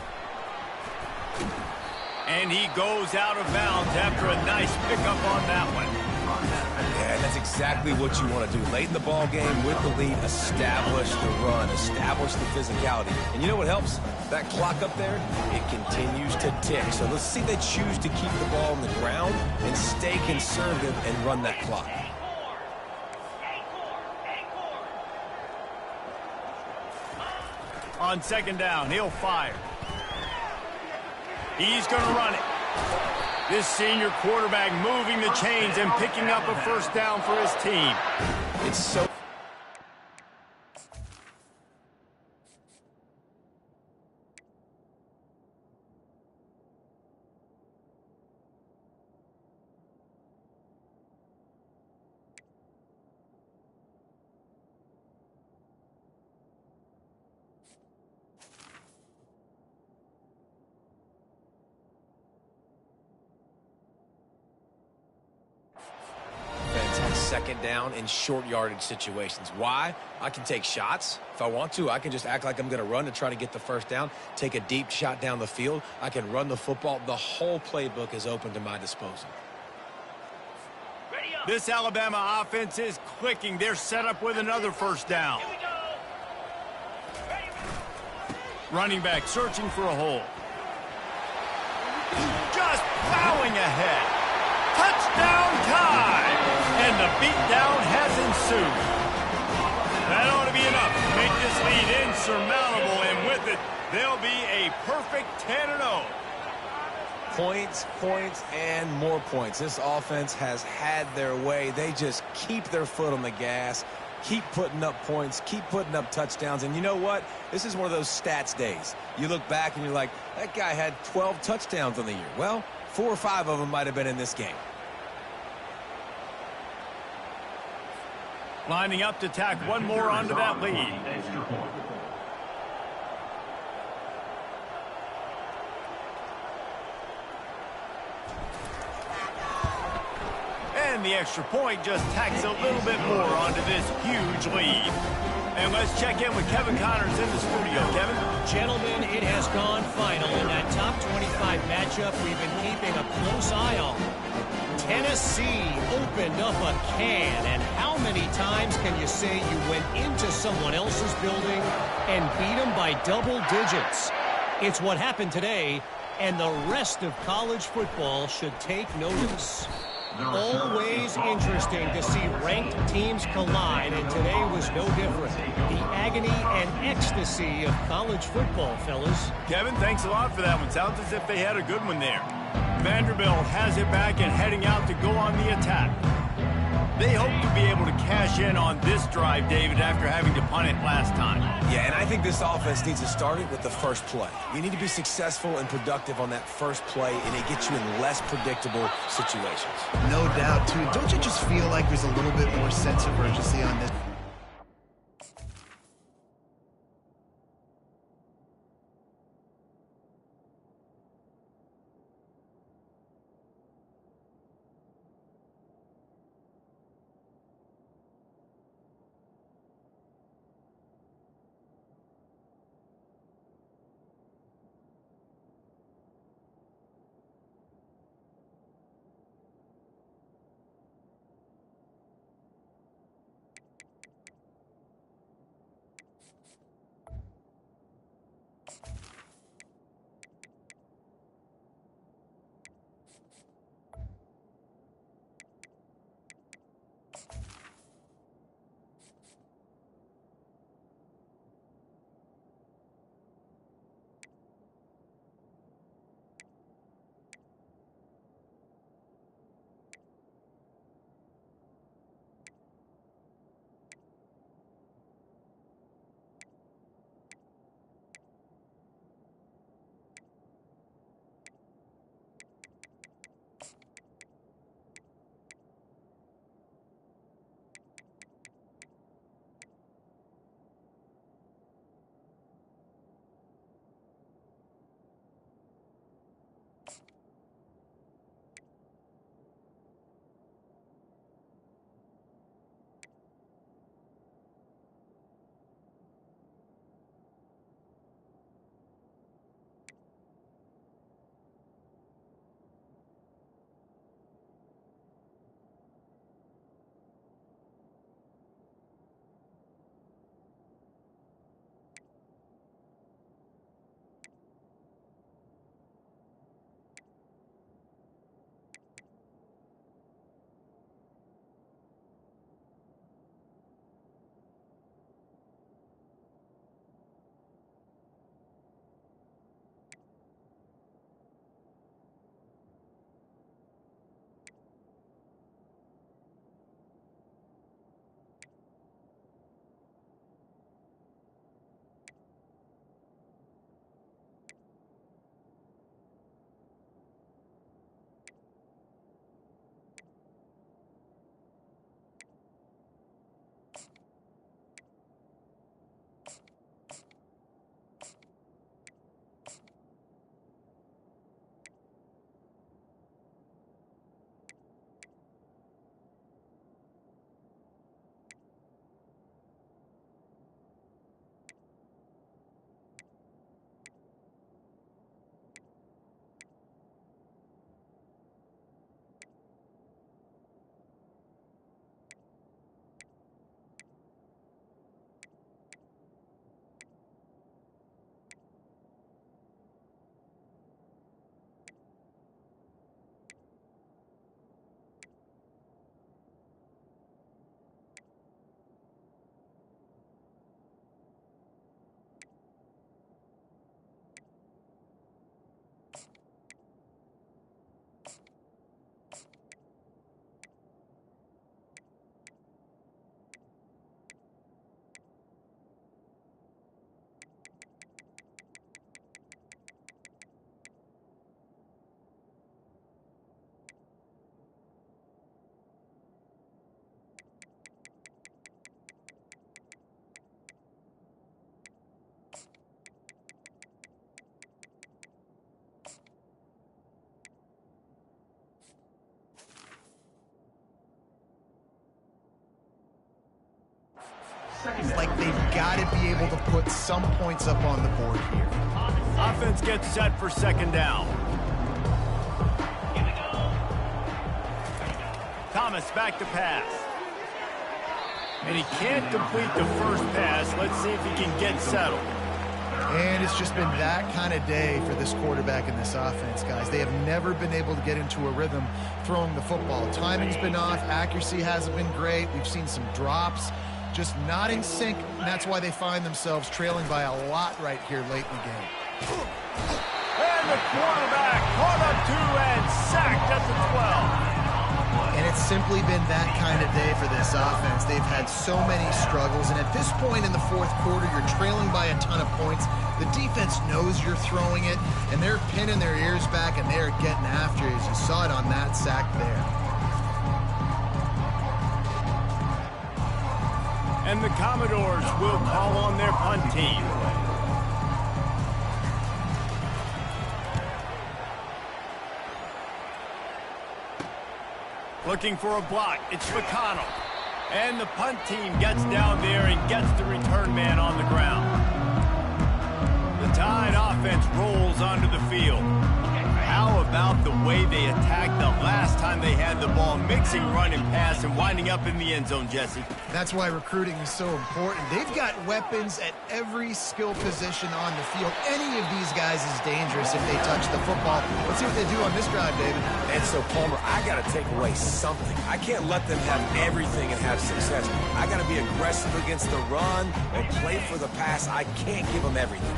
And he goes out of bounds after a nice pickup on that one. Yeah, that's exactly what you want to do. Late in the ball game with the lead, establish the run, establish the physicality. And you know what helps? That clock up there, it continues to tick. So let's see if they choose to keep the ball on the ground and stay conservative and run that clock. On second down, he'll fire. He's going to run it. This senior quarterback moving the chains and picking up a first down for his team. It's so... second down in short yardage situations. Why? I can take shots. If I want to, I can just act like I'm going to run to try to get the first down, take a deep shot down the field. I can run the football. The whole playbook is open to my disposal. This Alabama offense is clicking. They're set up with another first down. Running back searching for a hole. Just plowing ahead. Touchdown time! And the beatdown has ensued. That ought to be enough to make this lead insurmountable, and with it, they'll be a perfect 10-0. Points, points, and more points. This offense has had their way. They just keep their foot on the gas, keep putting up points, keep putting up touchdowns. And you know what? This is one of those stats days. You look back and you're like, that guy had 12 touchdowns on the year. Well, 4 or 5 of them might have been in this game. Lining up to tack one more onto that lead. Extra point. And the extra point just tacks a little bit more onto this huge lead. And let's check in with Kevin Connors in the studio. Kevin? Gentlemen, it has gone final in that top 25 matchup we've been keeping a close eye on. Tennessee opened up a can, and how many times can you say you went into someone else's building and beat them by double digits? It's what happened today, and the rest of college football should take notice. Always interesting to see ranked teams collide, and today was no different. The agony and ecstasy of college football, fellas. Kevin, thanks a lot for that one. Sounds as if they had a good one there. Vanderbilt has it back and heading out to go on the attack. They hope to be able to cash in on this drive, David, after having to punt it last time. Yeah, and I think this offense needs to start it with the first play. You need to be successful and productive on that first play, and it gets you in less predictable situations. No doubt, too. Don't you just feel like there's a little bit more sense of urgency on this? It's like they've got to be able to put some points up on the board here. Offense gets set for second down. Thomas back to pass. And he can't complete the first pass. Let's see if he can get settled. And it's just been that kind of day for this quarterback in this offense, guys. They have never been able to get into a rhythm throwing the football. Timing's been off. Accuracy hasn't been great. We've seen some drops. Just not in sync, and that's why they find themselves trailing by a lot right here late in the game. And the quarterback caught up 2 and sacked at the 12. And it's simply been that kind of day for this offense. They've had so many struggles, and at this point in the fourth quarter, you're trailing by a ton of points. The defense knows you're throwing it, and they're pinning their ears back, and they're getting after it, as you saw it on that sack there. And the Commodores will call on their punt team. Looking for a block. It's McConnell. And the punt team gets down there and gets the return man on the ground. The Tide offense rolls onto the field. How about the way they attacked the last time they had the ball, mixing run and pass and winding up in the end zone, Jesse? That's why recruiting is so important. They've got weapons at every skill position on the field. Any of these guys is dangerous if they touch the football. Let's see what they do on this drive, David. And so, Palmer, I got to take away something. I can't let them have everything and have success. I got to be aggressive against the run and play for the pass. I can't give them everything.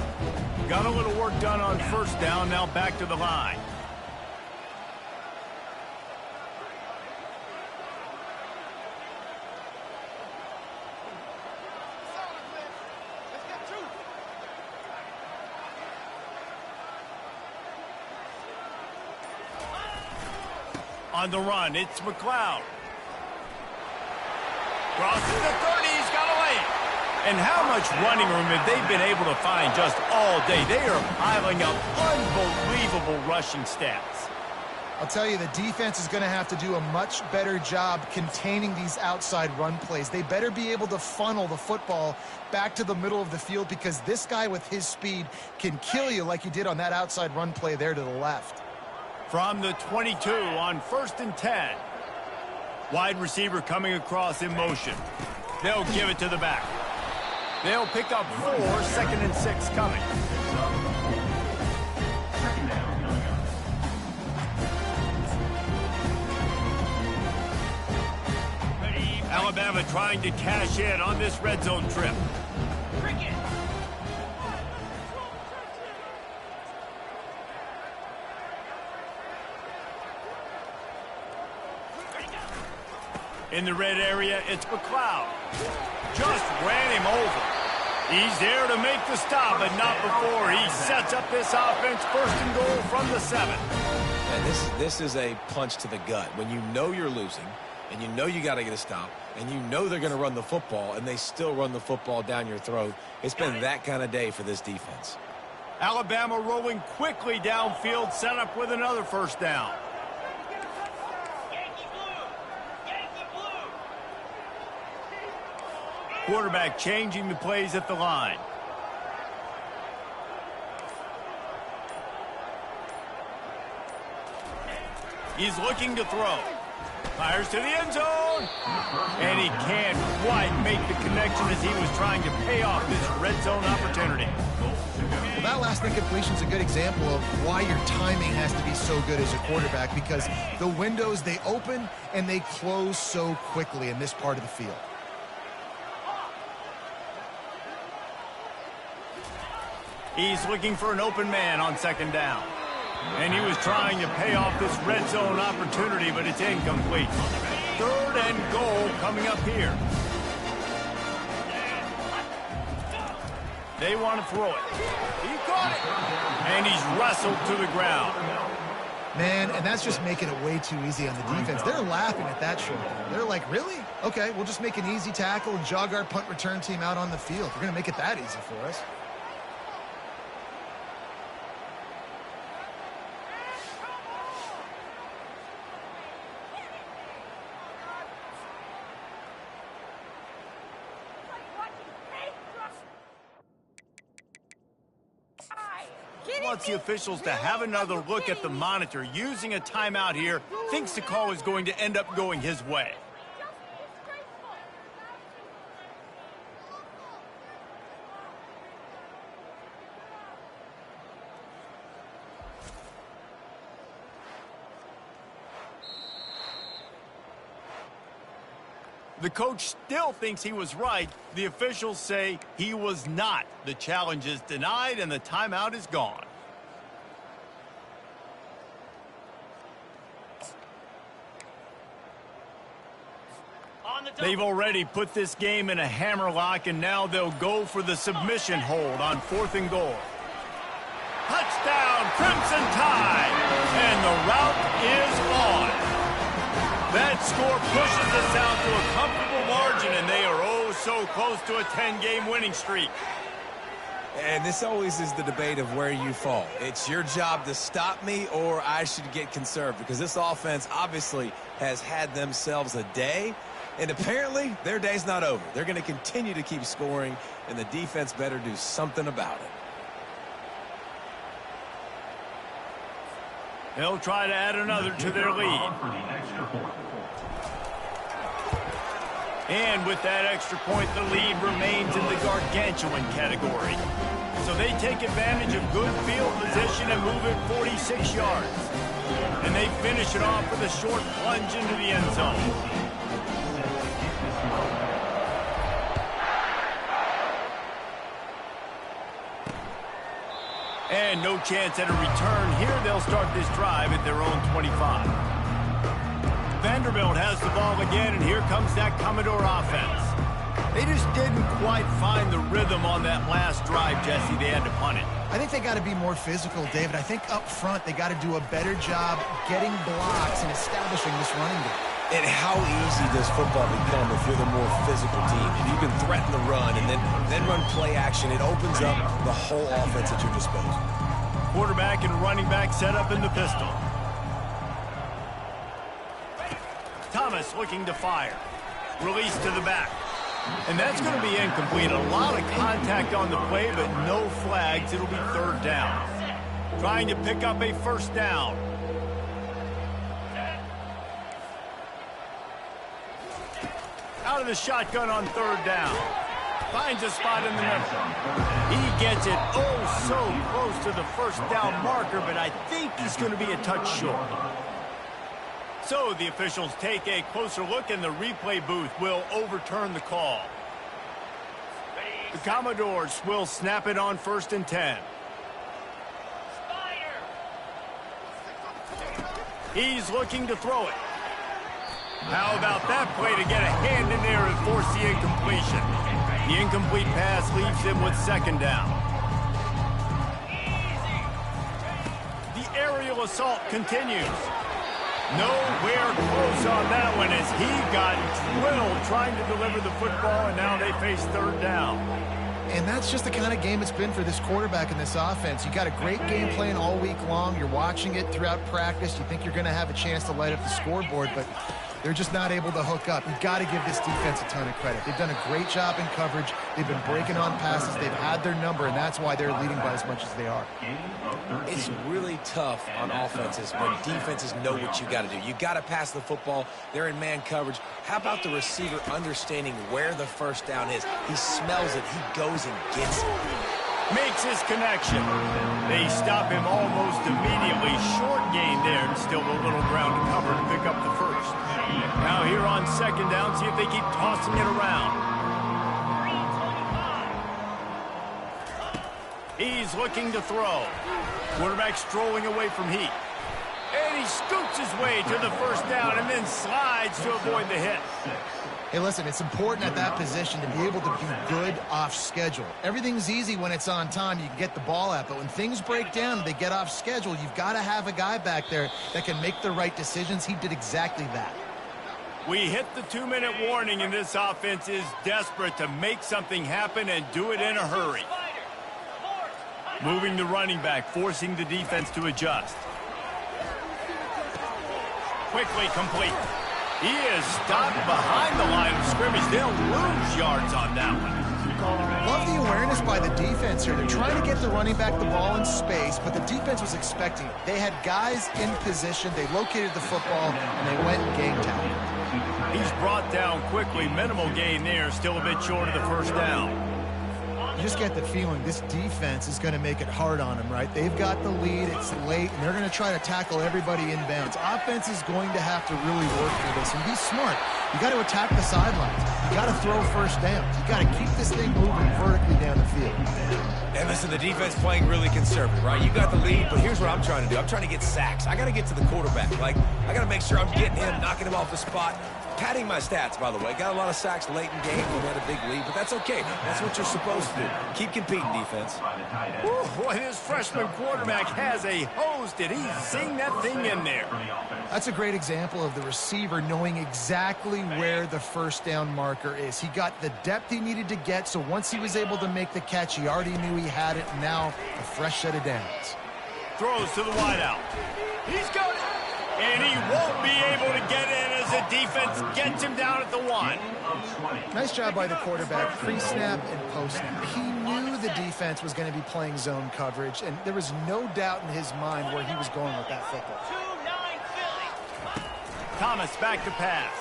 Got a little work done on first down. Now back to the line. On the run, it's McLeod. Crosses the 30, he's got away. And how much running room have they been able to find just all day? They are piling up unbelievable rushing stats. I'll tell you, the defense is going to have to do a much better job containing these outside run plays. They better be able to funnel the football back to the middle of the field, because this guy with his speed can kill you like he did on that outside run play there to the left. From the 22 on 1st and 10. Wide receiver coming across in motion. They'll give it to the back. They'll pick up 4, 2nd and 6 coming. Alabama trying to cash in on this red zone trip. In the red area, it's McLeod. Just ran him over. He's there to make the stop, but not before he sets up this offense. 1st and goal from the 7. And this is a punch to the gut. When you know you're losing, and you know you got to get a stop, and you know they're going to run the football, and they still run the football down your throat. It's been that kind of day for this defense. Alabama rolling quickly downfield, set up with another first down. Quarterback changing the plays at the line. He's looking to throw. Fires to the end zone. And he can't quite make the connection as he was trying to pay off this red zone opportunity. Well, that last incompletion is a good example of why your timing has to be so good as a quarterback, because the windows, they open and they close so quickly in this part of the field. He's looking for an open man on 2nd down. And he was trying to pay off this red zone opportunity, but it's incomplete. 3rd and goal coming up here. They want to throw it. He caught it. And he's wrestled to the ground. Man, and that's just making it way too easy on the defense. They're laughing at that short ball. They're like, really? Okay, we'll just make an easy tackle and jog our punt return team out on the field. We're going to make it that easy for us. He wants the officials to have another look at the monitor. Using a timeout here, thinks the call is going to end up going his way. The coach still thinks he was right. The officials say he was not. The challenge is denied and the timeout is gone. They've already put this game in a hammerlock, and now they'll go for the submission hold on 4th and goal. Touchdown, Crimson Tide! And the route is on. That score pushes us out to a comfortable margin, and they are oh so close to a 10-game winning streak. And this always is the debate of where you fall. It's your job to stop me, or I should get conserved, because this offense obviously has had themselves a day, and apparently their day's not over. They're going to continue to keep scoring, and the defense better do something about it. They'll try to add another to their lead. And with that extra point, the lead remains in the gargantuan category. So they take advantage of good field position and move it 46 yards. And they finish it off with a short plunge into the end zone. And no chance at a return here. They'll start this drive at their own 25. Vanderbilt has the ball again, and here comes that Commodore offense. They just didn't quite find the rhythm on that last drive, Jesse. They had to punt it. I think they got to be more physical, David. I think up front they got to do a better job getting blocks and establishing this running game. And how easy does football become if you're the more physical team? If you can threaten the run and then run play action, it opens up the whole offense at your disposal. Quarterback and running back set up in the pistol. Thomas looking to fire. Release to the back. And that's going to be incomplete. A lot of contact on the play, but no flags. It'll be 3rd down. Trying to pick up a 1st down. Out of the shotgun on 3rd down. Finds a spot in the middle. He gets it oh so close to the 1st down marker, but I think he's going to be a touch short. So the officials take a closer look, and the replay booth will overturn the call. The Commodores will snap it on 1st and 10. He's looking to throw it. How about that play to get a hand in there and force the incompletion? The incomplete pass leaves him with 2nd down. The aerial assault continues. Nowhere close on that one as he got drilled trying to deliver the football, and now they face 3rd down. And that's just the kind of game it's been for this quarterback in this offense. You got a great game plan all week long. You're watching it throughout practice. You think you're going to have a chance to light up the scoreboard, but they're just not able to hook up. You've got to give this defense a ton of credit. They've done a great job in coverage. They've been breaking on passes. They've had their number, and that's why they're leading by as much as they are. It's really tough on offenses when defenses know what you got to do. You got to pass the football. They're in man coverage. How about the receiver understanding where the 1st down is? He smells it. He goes and gets it. Makes his connection. They stop him almost immediately. Short gain there, and still a little ground to cover to pick up the 1st. Now here on 2nd down, see if they keep tossing it around. He's looking to throw. Quarterback strolling away from heat. And he scoots his way to the 1st down and then slides to avoid the hit. Hey, listen, it's important at that position to be able to be good off schedule. Everything's easy when it's on time. You can get the ball out. But when things break down, they get off schedule, you've got to have a guy back there that can make the right decisions. He did exactly that. We hit the 2-minute warning, and this offense is desperate to make something happen and do it in a hurry. Moving the running back, forcing the defense to adjust. Quickly complete. He is stopped behind the line of scrimmage. They'll lose yards on that one. Love the awareness by the defense here. They're trying to get the running back the ball in space, but the defense was expecting it. They had guys in position. They located the football, and they went and game time. He's brought down quickly. Minimal gain there. Still a bit short of the first down. You just get the feeling this defense is going to make it hard on them, right? They've got the lead. It's late, and they're going to try to tackle everybody inbounds. Offense is going to have to really work for this and be smart. You got to attack the sidelines. You got to throw first downs. You got to keep this thing moving vertically down the field. And listen, the defense playing really conservative, right? You got the lead, but here's what I'm trying to do. I'm trying to get sacks. I got to get to the quarterback. Like, I got to make sure I'm getting him, knocking him off the spot. Padding my stats, by the way. Got a lot of sacks late in game. We had a big lead, but that's okay. That's what you're supposed to do. Keep competing, defense. Woo, boy, this freshman quarterback has a hose. Did he sing that thing in there? That's a great example of the receiver knowing exactly where the first down marker is. He got the depth he needed to get, so once he was able to make the catch, he already knew he had it. Now, a fresh set of downs. Throws to the wideout. He's got it. And he won't be able to get in as the defense gets him down at the 1. Nice job by the quarterback, pre-snap and post-snap. He knew the defense was going to be playing zone coverage, and there was no doubt in his mind where he was going with that football. Thomas back to pass.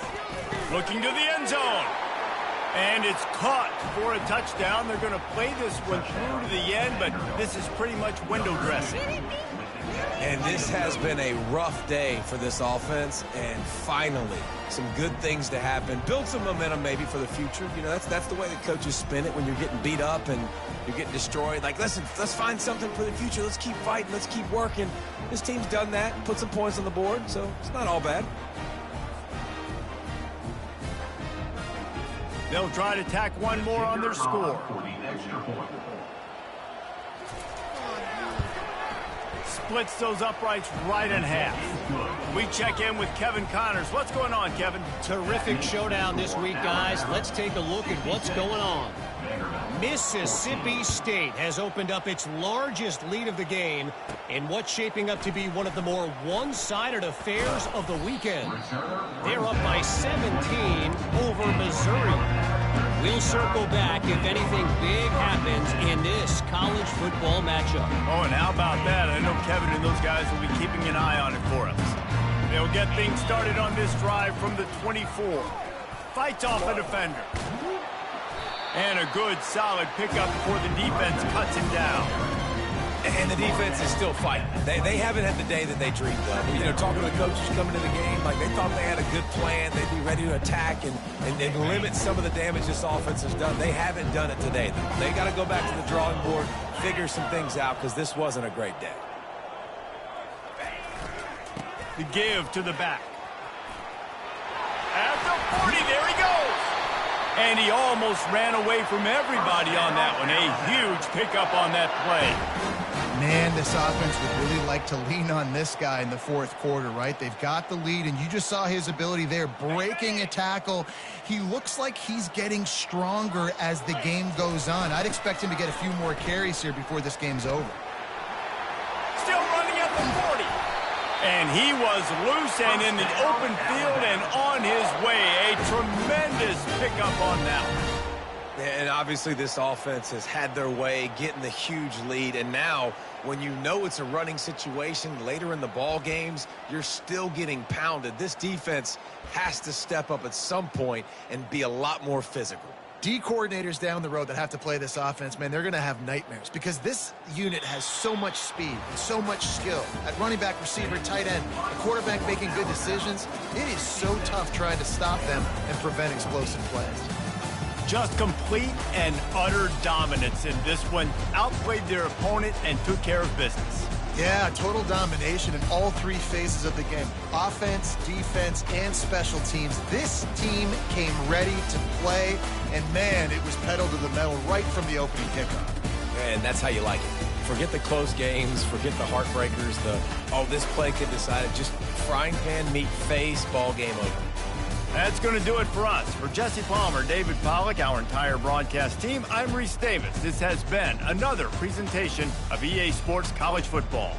Looking to the end zone. And it's caught for a touchdown. They're going to play this one through to the end, but this is pretty much window dressing. And this has been a rough day for this offense, and finally, some good things to happen. Build some momentum maybe for the future. You know, that's the way the coaches spin it when you're getting beat up and you're getting destroyed. Like, listen, let's find something for the future. Let's keep fighting. Let's keep working. This team's done that, put some points on the board, so it's not all bad. They'll try to tack one more on their score. Splits those uprights right in half. We check in with Kevin Connors. What's going on, Kevin? Terrific showdown this week, guys. Let's take a look at what's going on. Mississippi State has opened up its largest lead of the game in what's shaping up to be one of the more one-sided affairs of the weekend. They're up by 17 over Missouri. We'll circle back if anything big happens in this college football matchup. Oh, and how about that? I know Kevin and those guys will be keeping an eye on it for us. They'll get things started on this drive from the 24. Fights off a defender. And a good, solid pickup before the defense cuts him down. And the defense is still fighting. They haven't had the day that they dreamed of. You know, talking to the coaches coming to the game, like they thought they had a good plan. They'd be ready to attack and limit some of the damage this offense has done. They haven't done it today, though. They got to go back to the drawing board, figure some things out, because this wasn't a great day. The give to the back. At the 40, there he goes. And he almost ran away from everybody on that one. A huge pickup on that play. Man, this offense would really like to lean on this guy in the fourth quarter, right? They've got the lead, and you just saw his ability there, breaking a tackle. He looks like he's getting stronger as the game goes on. I'd expect him to get a few more carries here before this game's over. Still running at the 40. And he was loose and in the open field and on his way. A tremendous pickup on that one. And obviously this offense has had their way, getting the huge lead. And now, when you know it's a running situation later in the ball games, you're still getting pounded. This defense has to step up at some point and be a lot more physical. D coordinators down the road that have to play this offense, man, they're going to have nightmares because this unit has so much speed and so much skill. At running back, receiver, tight end, the quarterback making good decisions. It is so tough trying to stop them and prevent explosive plays. Just complete and utter dominance in this one. Outplayed their opponent and took care of business. Yeah, total domination in all three phases of the game. Offense, defense, and special teams. This team came ready to play, and man, it was pedal to the metal right from the opening kickoff. And that's how you like it. Forget the close games, forget the heartbreakers, this play could decide it. Just frying pan, meat face, ball game over. That's going to do it for us. For Jesse Palmer, David Pollack, our entire broadcast team, I'm Reese Davis. This has been another presentation of EA Sports College Football.